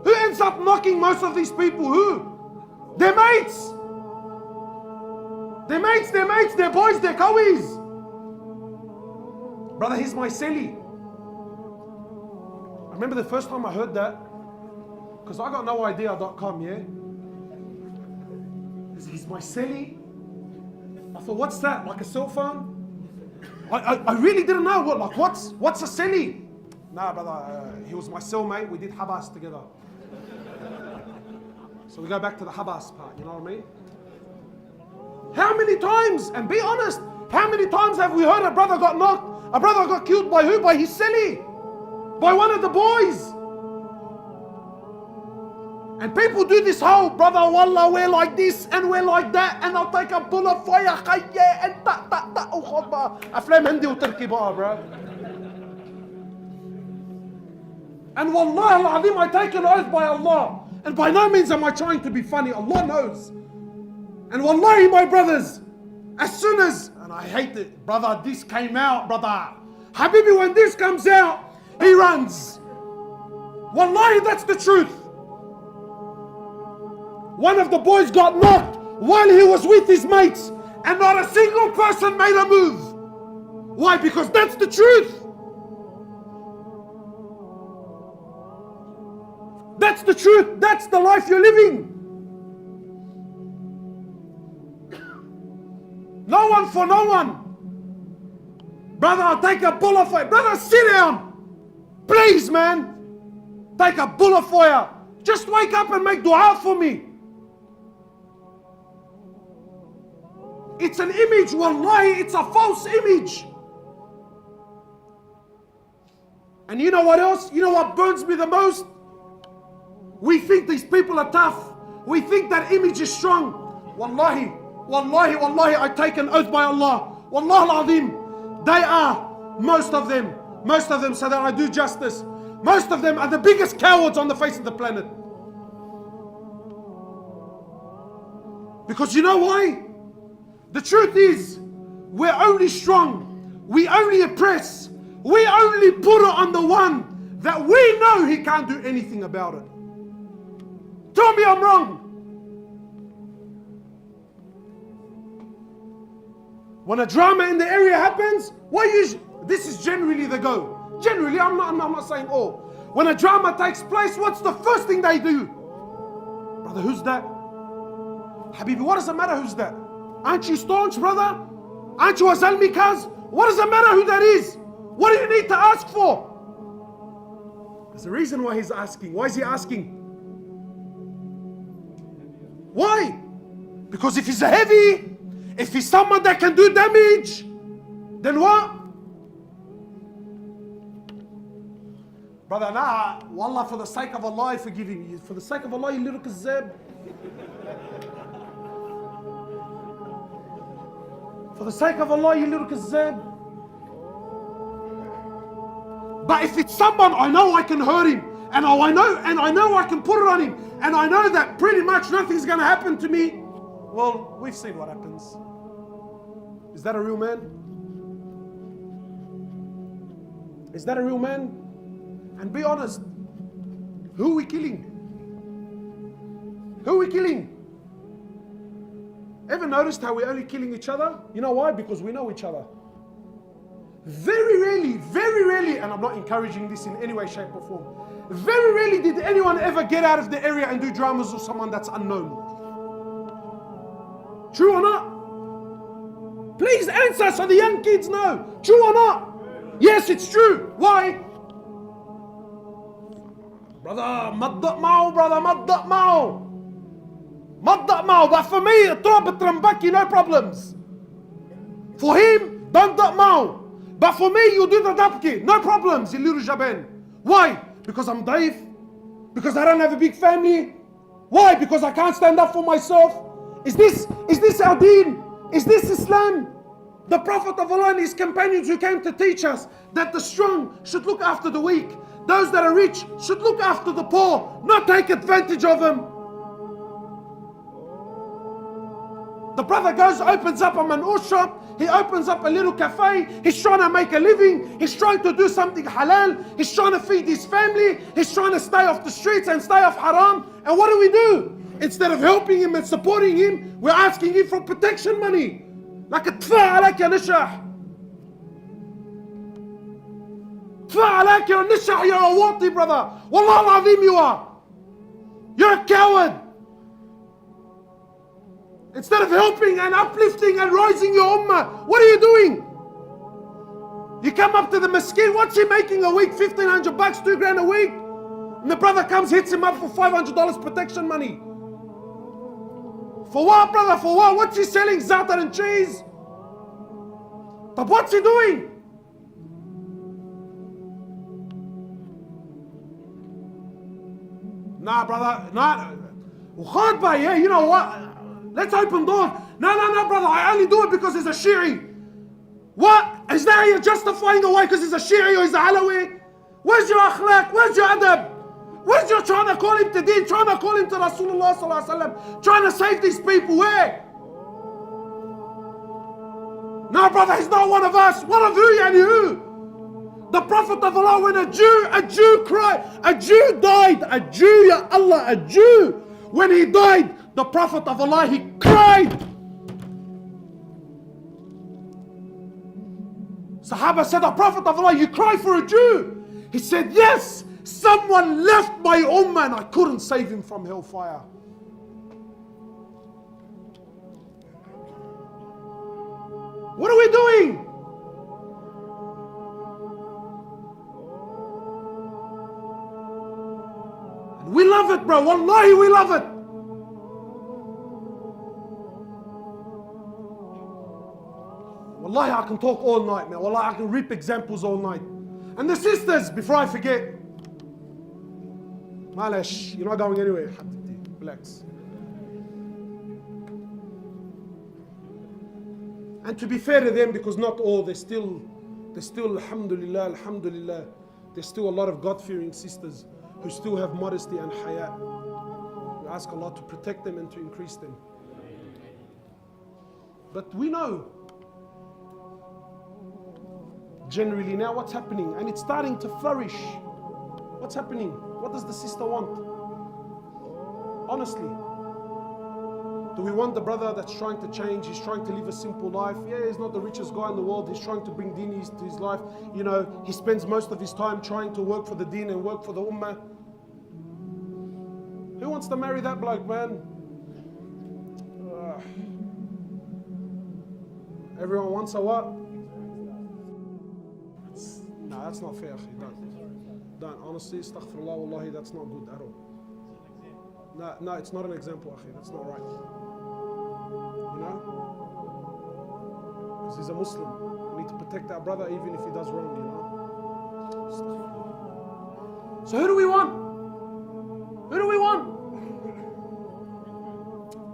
Who ends up knocking most of these people? Who? Their mates. Their mates, their boys, their cowies. Brother, he's my celly. I remember the first time I heard that, because I got noidea.com, yeah? He's my celly. I thought, what's that? Like a cell phone? I really didn't know. What's a celly? Nah, brother, he was my cellmate. We did habas together. So we go back to the habas part, you know what I mean? How many times, and be honest, how many times have we heard a brother got knocked? A brother got killed by who? By his celly. By one of the boys. And people do this whole, brother, wallah, we're like this and we're like that, and I'll take a bullet for ya, khayya, and ta, ukhadba. Aflam hindi wa turki ba, bro. And wallah al-azim, I take an oath by Allah. And by no means am I trying to be funny, Allah knows. And wallahi, my brothers, as soon as, and I hate it, brother, this came out, brother. Habibi, when this comes out, he runs. Wallahi, that's the truth. One of the boys got knocked while he was with his mates, and not a single person made a move. Why? Because that's the truth. That's the truth. That's the life you're living. No one for no one. Brother, I'll take a bullet for you. Brother, sit down. Please, man. Take a bullet for you. Just wake up and make dua for me. It's an image, wallahi, it's a false image. And you know what else? You know what burns me the most? We think these people are tough. We think that image is strong. Wallahi, I take an oath by Allah. Wallah al-azim, they are, most of them, so that I do justice, most of them are the biggest cowards on the face of the planet. Because you know why? The truth is, we're only strong, we only oppress, we only put it on the one that we know he can't do anything about it. Tell me I'm wrong. When a drama in the area happens, this is generally the go. Generally, I'm not saying all. When a drama takes place, what's the first thing they do? Brother, who's that? Habibi, what does it matter who's that? Aren't you staunch, brother? Aren't you a Zalmi Kaz? What does it matter who that is? What do you need to ask for? There's a reason why he's asking. Why is he asking? Why? Because if he's a heavy, if he's someone that can do damage, then what? Brother, nah, wallah, for the sake of Allah, I forgive him. For the sake of Allah, you little kazzab. For the sake of Allah, you little kazzab. But if it's someone I know I can hurt him, and I know I can put it on him, and I know that pretty much nothing's going to happen to me, Well, we've seen what happens. Is that a real man? Is that a real man? And be honest, who are we killing? Who are we killing? Ever noticed how we're only killing each other? You know why? Because we know each other. Very rarely, and I'm not encouraging this in any way, shape or form, very rarely did anyone ever get out of the area and do dramas with someone that's unknown. True or not? Please answer so the young kids know. True or not? Yes, it's true. Why? Brother, maddaq ma'o, brother, maddaq ma'o. Maddaq ma'o. But for me, Trab Trambaki, no problems. For him, don't daq ma'o. But for me, you do the dabki, no problems, you little jaban. Why? Because I'm daif? Because I don't have a big family? Why? Because I can't stand up for myself? Is this our deen? Is this Islam? The Prophet of Allah and his companions who came to teach us that the strong should look after the weak. Those that are rich should look after the poor, not take advantage of them. The brother goes, opens up a man'ur shop, he opens up a little cafe, he's trying to make a living, he's trying to do something halal, he's trying to feed his family, he's trying to stay off the streets and stay off haram. And what do? Instead of helping him and supporting him, we're asking him for protection money. Like a tfa alak ya nishah. Tfa alak ya nishah, you're a wati, brother. Wallah al-azim you are. You're a coward. Instead of helping and uplifting and rising your ummah, what are you doing? You come up to the masjid, what's he making a week? $1,500, $2,000 a week? And the brother comes, hits him up for $500 protection money. For what, brother? For what? What's he selling? Za'atar and cheese? But what's he doing? Nah, brother, nah. Yeah, you know what? Let's open doors. No, brother, I only do it because he's a Shi'i. What? Is that how you're justifying away because he's a Shi'i or he's a Alawi? Where's your akhlaq? Where's your adab? Where's your trying to call him to deen? Trying to call him to Rasulullah sallallahu alaihi wasallam? Trying to save these people? Where? No, brother, he's not one of us. One of who, yani who? The Prophet of Allah, when a Jew cried, a Jew died, a Jew, ya Allah, a Jew. When he died, the Prophet of Allah, he cried. Sahaba said, the Prophet of Allah, you cry for a Jew? He said, yes, someone left my ummah and I couldn't save him from hellfire. What are we doing? And we love it, bro. Wallahi, we love it. Wallahi, I can talk all night, man. Wallahi, I can reap examples all night. And the sisters, before I forget, Malash, you're not going anywhere. Relax. And to be fair to them, because not all, there's still, alhamdulillah, there's still a lot of God-fearing sisters who still have modesty and haya. We ask Allah to protect them and to increase them. But we know, generally now what's happening, and it's starting to flourish. What's happening? What does the sister want? Honestly. Do we want the brother that's trying to change? He's trying to live a simple life. Yeah, he's not the richest guy in the world. He's trying to bring deen to his life. You know, he spends most of his time trying to work for the deen and work for the ummah. Who wants to marry that bloke, man? Everyone wants a what? No, that's not fair. Don't. Honestly, astaghfirullah, wallahi, that's not good at all. No, it's not an example, akhi. That's not right. You know? Because he's a Muslim. We need to protect our brother even if he does wrong, you know? So who do we want? Who do we want?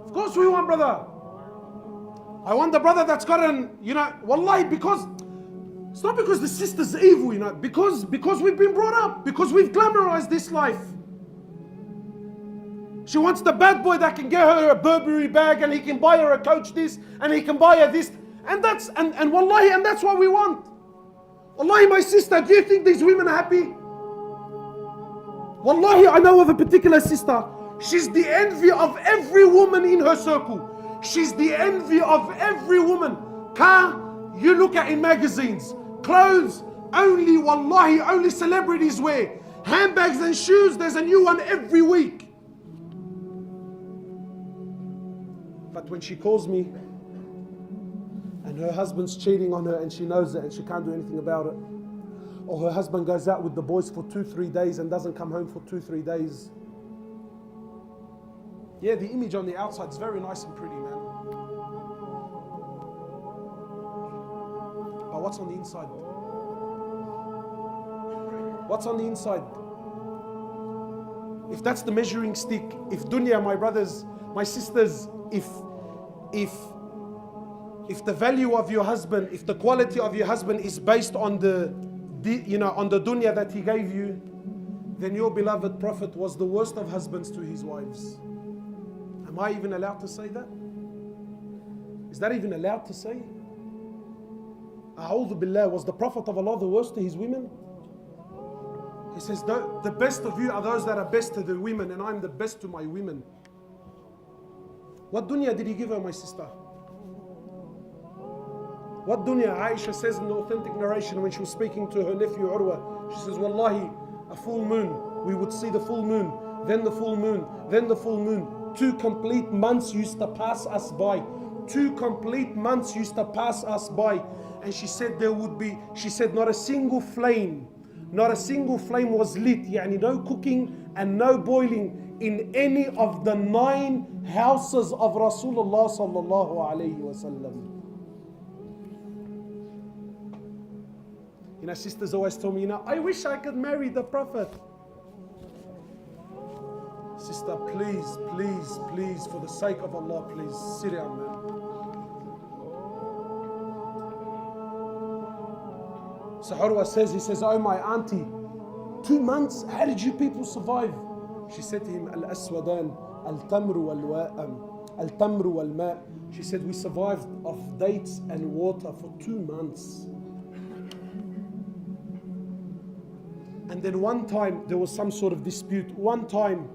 Of course we want brother. I want the brother that's got an, you know, wallahi, because it's not because the sister's evil, you know, because we've been brought up, because we've glamorized this life. She wants the bad boy that can get her a Burberry bag and he can buy her a Coach this and he can buy her this. And that's wallahi, and that's what we want. Wallahi, my sister, do you think these women are happy? Wallahi, I know of a particular sister. She's the envy of every woman in her circle. She's the envy of every woman. Car, you look at in magazines. Clothes, only wallahi, only celebrities wear. Handbags and shoes, there's a new one every week. But when she calls me and her husband's cheating on her and she knows it and she can't do anything about it, or her husband goes out with the boys for 2-3 days and doesn't come home for 2-3 days. Yeah, the image on the outside is very nice and pretty, man. But what's on the inside? What's on the inside? If that's the measuring stick, if dunya, my brothers, my sisters, if the value of your husband, if the quality of your husband is based on the dunya that he gave you, then your beloved Prophet was the worst of husbands to his wives. Am I even allowed to say that? Is that even allowed to say? A'udhu billah, was the Prophet of Allah the worst to his women? He says, the best of you are those that are best to the women, and I'm the best to my women. What dunya did he give her, my sister? What dunya? Aisha says in the authentic narration when she was speaking to her nephew Urwa, she says, Wallahi, a full moon, we would see the full moon, then the full moon, then the full moon. 2 complete months used to pass us by. 2 complete months used to pass us by. And she said not a single flame was lit, yani no cooking and no boiling in any of the 9 houses of Rasulullah sallallahu alayhi wasallam. Sisters always tell me, I wish I could marry the Prophet. Sister, please, please, please, for the sake of Allah, please, sit down, man. So Urwa says, he says, oh my auntie, 2 months, how did you people survive? She said to him, Al-Aswadan, Al-Tamru wal-Ma. She said, we survived off dates and water for 2 months. And then one time, there was some sort of dispute. One time,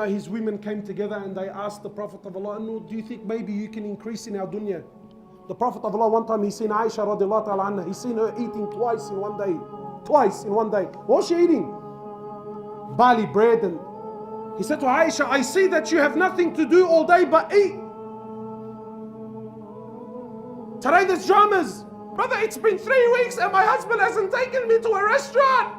his women came together and they asked the Prophet of Allah, no, do you think maybe you can increase in our dunya? The Prophet of Allah, one time he seen Aisha radiallahu ta'ala anha, he seen her eating twice in one day. Twice in one day. What was she eating? Barley bread. And he said to Aisha, I see that you have nothing to do all day but eat. Today there's dramas. Brother, it's been 3 weeks and my husband hasn't taken me to a restaurant.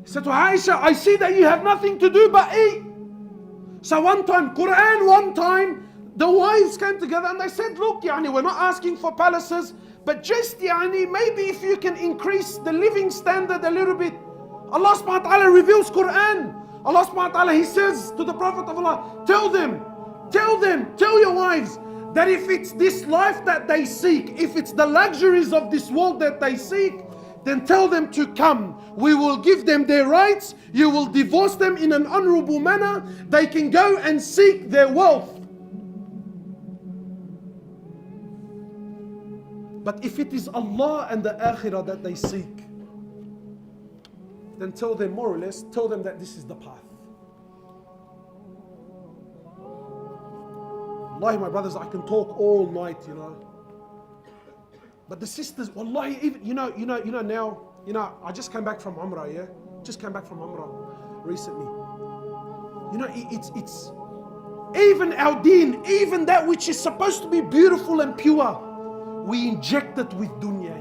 He said to Aisha, I see that you have nothing to do but eat. So one time, the wives came together and they said, look, we're not asking for palaces, but just maybe if you can increase the living standard a little bit. Allah subhanahu wa ta'ala reveals Quran. Allah subhanahu wa ta'ala, He says to the Prophet of Allah, tell your wives that if it's this life that they seek, if it's the luxuries of this world that they seek, then tell them to come. We will give them their rights. You will divorce them in an honorable manner. They can go and seek their wealth. But if it is Allah and the Akhirah that they seek, then tell them, more or less, tell them that this is the path. Wallahi, my brothers, I can talk all night, But the sisters, wallahi, even, now, I just came back from Umrah, yeah? Just came back from Umrah recently. It's even our deen, even that which is supposed to be beautiful and pure, we inject it with dunya,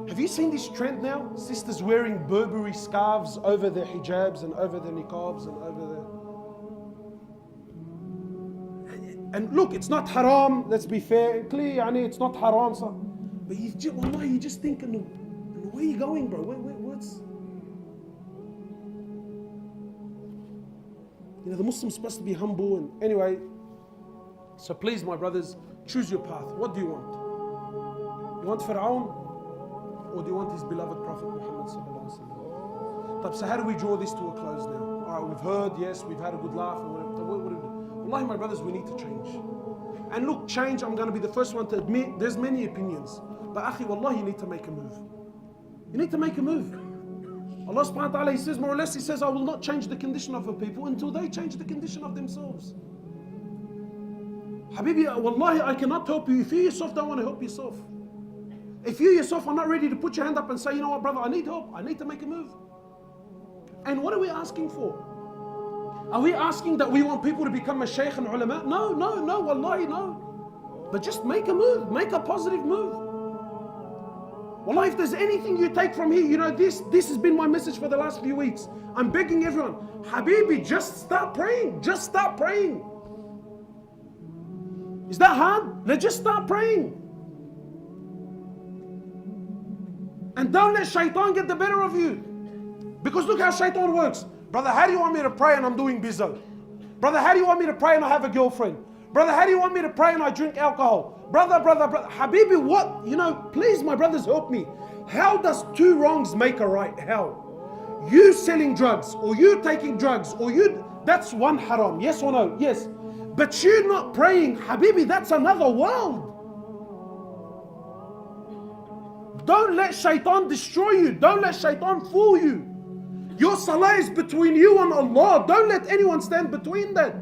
Have you seen this trend now? Sisters wearing Burberry scarves over their hijabs and over their niqabs and over their... And look, it's not haram, let's be fair. Clearly, it's not haram. But you just think, where are you going, bro? What's... The Muslim's supposed to be humble. And anyway, so please, my brothers, choose your path. What do you want? You want Fir'aun? or do you want his beloved Prophet Muhammad sallallahu alaihi wasallam? So how do we draw this to a close now? All right, we've heard, yes, we've had a good laugh and whatever. So what do we do? Wallahi, my brothers, we need to change. And look, change, I'm going to be the first one to admit, there's many opinions. But akhi, wallahi, you need to make a move. You need to make a move. Allah subhanahu wa ta'ala, He says, more or less, He says, I will not change the condition of a people until they change the condition of themselves. Habibi, wallahi, I cannot help you if you yourself don't want to help yourself. If you yourself are not ready to put your hand up and say, you know what, brother, I need help. I need to make a move. And what are we asking for? Are we asking that we want people to become a shaykh and ulama? No, wallahi, no. But just make a move, make a positive move. Wallahi, if there's anything you take from here, you know, this has been my message for the last few weeks. I'm begging everyone, Habibi, just start praying. Just start praying. Is that hard? Let's just start praying. And don't let shaitan get the better of you. Because look how shaitan works. Brother, how do you want me to pray and I'm doing bizzo? Brother, how do you want me to pray and I have a girlfriend? Brother, how do you want me to pray and I drink alcohol? Brother. Habibi, what? You know, please, my brothers, help me. How does two wrongs make a right? How? You selling drugs, or you taking drugs, or you, that's one haram. Yes or no? Yes. But you not praying, Habibi, that's another world. Don't let shaitan destroy you. Don't let shaitan fool you. Your salah is between you and Allah. Don't let anyone stand between that.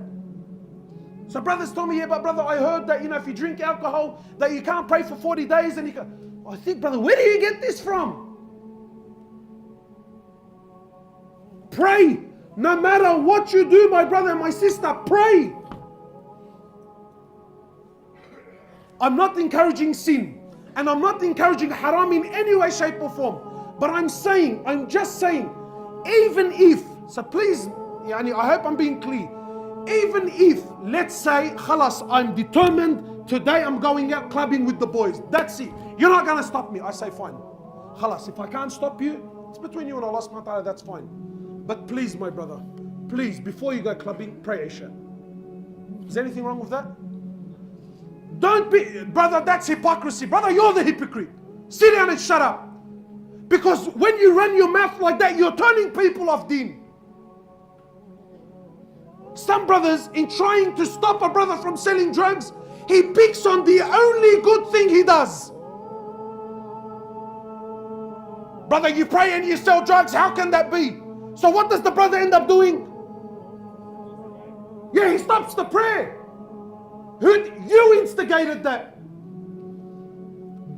So brothers told me, yeah, but brother, I heard that, you know, if you drink alcohol, that you can't pray for 40 days and you can. I think, brother, where do you get this from? Pray. No matter what you do, my brother and my sister, pray. I'm not encouraging sin. And I'm not encouraging haram in any way, shape or form. But I'm just saying, even if, so please, I hope I'm being clear. Even if, let's say, khalas, I'm determined, today I'm going out clubbing with the boys. That's it. You're not going to stop me. I say, fine. Khalas, if I can't stop you, it's between you and Allah subhanahu wa ta'ala, that's fine. But please, my brother, please, before you go clubbing, pray Isha. Is there anything wrong with that? Don't be, brother, that's hypocrisy. Brother, you're the hypocrite. Sit down and shut up. Because when you run your mouth like that, you're turning people off deen. Some brothers, in trying to stop a brother from selling drugs, he picks on the only good thing he does. Brother, you pray and you sell drugs, how can that be? So what does the brother end up doing? Yeah, he stops the prayer. You instigated that.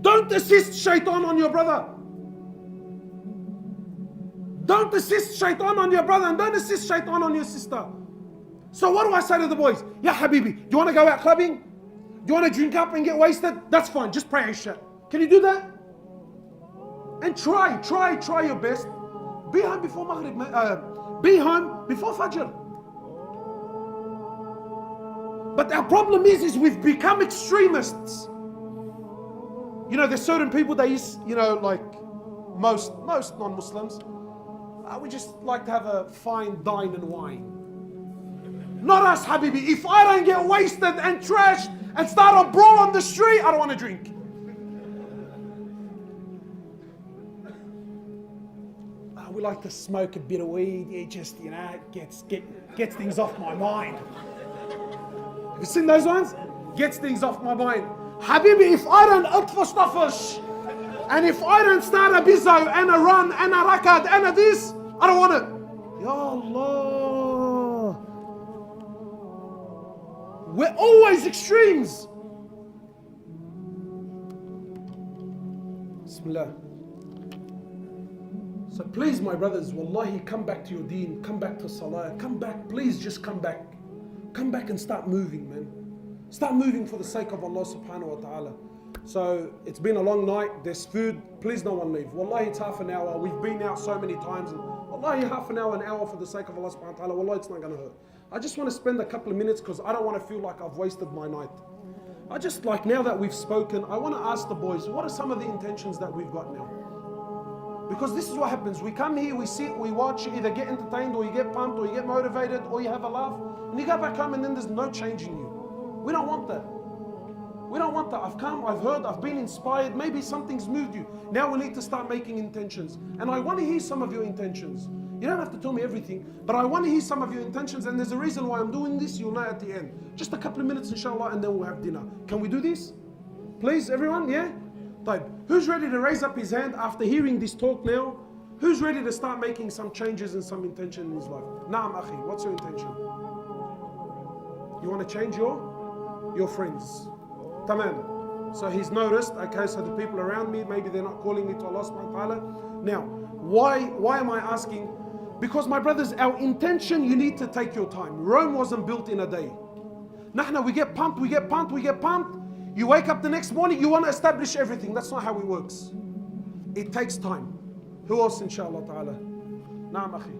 Don't assist shaitan on your brother. Don't assist shaitan on your brother and don't assist shaitan on your sister. So what do I say to the boys? Yeah, Habibi, do you want to go out clubbing? Do you want to drink up and get wasted? That's fine, just pray Isha. Can you do that? And try your best. Be home before Maghrib, be home before Fajr. But our problem is we've become extremists. You know, there's certain people, like most non-Muslims, we just like to have a fine dine and wine. Not us, Habibi. If I don't get wasted and trashed and start a brawl on the street, I don't want to drink. We like to smoke a bit of weed. It just, gets things off my mind. Have you seen those ones? Gets things off my mind. Habibi, if I don't atfastafash, and if I don't start a bizzo and a run and a rakat and a this, I don't want it. Ya Allah. We're always extremes. Bismillah. So please, my brothers, wallahi, come back to your deen, come back to salah, come back, please just come back. Come back and start moving, man. Start moving for the sake of Allah subhanahu wa ta'ala. So it's been a long night, there's food, please no one leave. Wallahi, it's half an hour, we've been out so many times. And wallahi, half an hour for the sake of Allah subhanahu wa ta'ala, wallahi, it's not going to hurt. I just want to spend a couple of minutes because I don't want to feel like I've wasted my night. I just like, now that we've spoken, I want to ask the boys, what are some of the intentions that we've got now? Because this is what happens. We come here, we sit, we watch, you either get entertained or you get pumped or you get motivated or you have a laugh and you go back home and then there's no change in you. We don't want that. We don't want that. I've come, I've heard, I've been inspired. Maybe something's moved you. Now we need to start making intentions. And I want to hear some of your intentions. You don't have to tell me everything, but I want to hear some of your intentions. And there's a reason why I'm doing this. You'll know at the end. Just a couple of minutes, inshallah, and then we'll have dinner. Can we do this? Please, everyone, yeah? Right. Who's ready to raise up his hand after hearing this talk now? Who's ready to start making some changes and some intention in his life? Naam, akhi, what's your intention? You want to change your friends? Tamam. So he's noticed, okay, so the people around me, maybe they're not calling me to Allah subhanahu wa ta'ala. Now, why am I asking? Because my brothers, our intention, you need to take your time. Rome wasn't built in a day. Nahna, we get pumped. You wake up the next morning, you want to establish everything. That's not how it works. It takes time. Who else, inshallah ta'ala? Naam, akhi.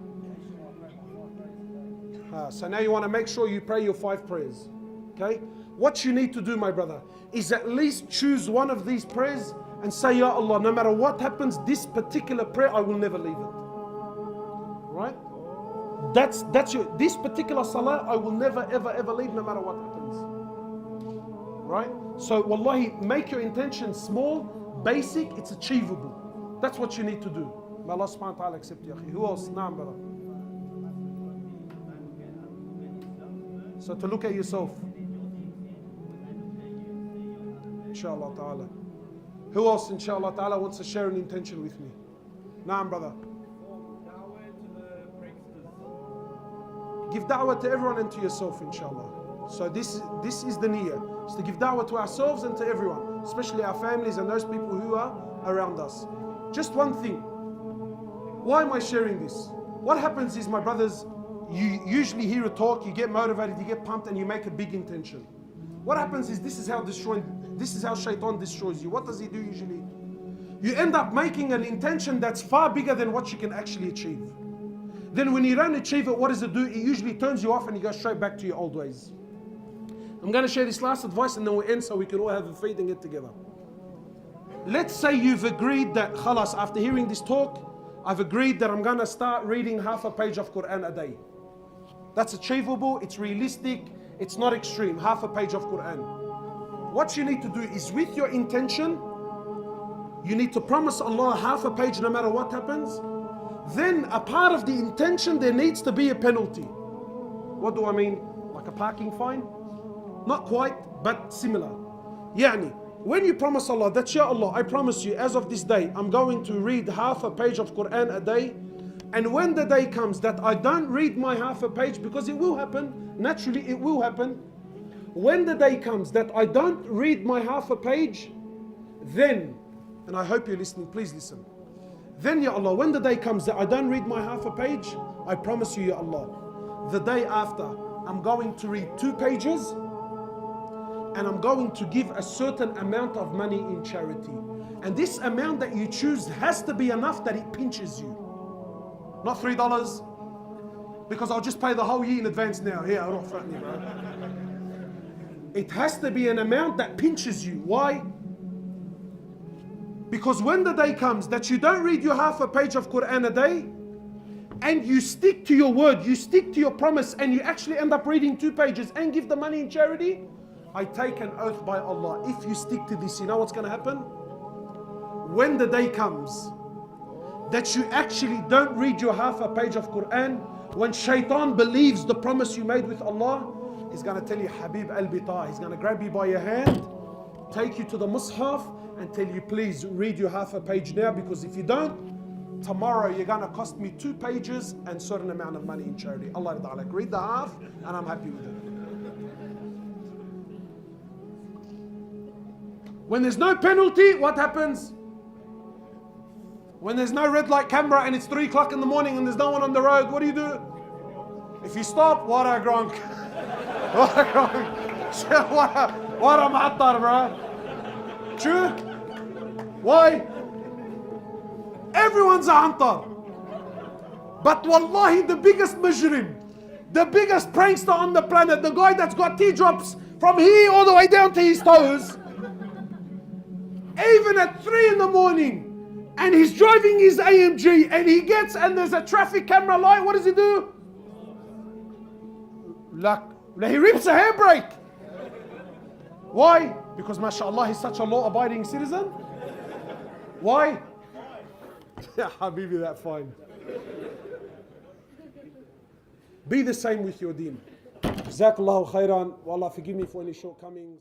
So now you want to make sure you pray your 5 prayers. Okay? What you need to do, my brother, is at least choose one of these prayers and say, Ya Allah, no matter what happens, this particular prayer, I will never leave it. Right? That's your, this particular salah, I will never, ever leave, no matter what happens. Right? So, wallahi, make your intention small, basic, it's achievable. That's what you need to do. May Allah subhanahu wa ta'ala accept you. Who else? Naam, brother. So to look at yourself. Inshallah ta'ala. Who else, inshallah ta'ala, wants to share an intention with me? Naam, brother. Give da'wah to everyone and to yourself, inshallah. So this is the niyyah. It's to give da'wah to ourselves and to everyone, especially our families and those people who are around us. Just one thing. Why am I sharing this? What happens is, my brothers, you usually hear a talk, you get motivated, you get pumped, and you make a big intention. What happens is, this is how shaitan destroys you. What does he do usually? You end up making an intention that's far bigger than what you can actually achieve. Then when you don't achieve it, what does it do? It usually turns you off and you go straight back to your old ways. I'm going to share this last advice and then we'll end so we can all have a feed and get together. Let's say you've agreed that, khalas, after hearing this talk, I've agreed that I'm going to start reading half a page of Quran a day. That's achievable, it's realistic, it's not extreme, half a page of Quran. What you need to do is, with your intention, you need to promise Allah half a page no matter what happens. Then a part of the intention, there needs to be a penalty. What do I mean? Like a parking fine? Not quite, but similar. Yani, when you promise Allah that, Ya Allah, I promise you, as of this day, I'm going to read half a page of Quran a day. And when the day comes that I don't read my half a page, because it will happen, naturally it will happen. When the day comes that I don't read my half a page, then, and I hope you're listening, please listen. Then, Ya Allah, when the day comes that I don't read my half a page, I promise you, Ya Allah, the day after, I'm going to read 2 pages and I'm going to give a certain amount of money in charity. And this amount that you choose has to be enough that it pinches you. Not $3, because I'll just pay the whole year in advance now. Here, I don't front me, bro. It has to be an amount that pinches you. Why? Because when the day comes that you don't read your half a page of Quran a day, and you stick to your word, you stick to your promise, and you actually end up reading 2 pages and give the money in charity, I take an oath by Allah, if you stick to this, you know what's going to happen? When the day comes that you actually don't read your half a page of Quran, when shaitan believes the promise you made with Allah, he's going to tell you, Habib al-Bita, he's going to grab you by your hand, take you to the Mus'haf and tell you, please read your half a page now, because if you don't, tomorrow you're going to cost me 2 pages and certain amount of money in charity. Allah Ta'ala, read the half and I'm happy with it. When there's no penalty, what happens? When there's no red light camera and it's 3 o'clock in the morning and there's no one on the road, what do? If you stop, what a gronk. What a gronk. What a ma'attar, bro. True? Why? Everyone's a antar. But wallahi, the biggest mujrim, the biggest prankster on the planet, the guy that's got teardrops from here all the way down to his toes, even at 3 in the morning, and he's driving his AMG and he gets, and there's a traffic camera light, what does he do? He rips a handbrake. Why? Because mashallah, he's such a law-abiding citizen? Why? Yeah, Habibi, that's fine. Be the same with your deen. Jazakallahu khairan. Wallah, forgive me for any shortcomings.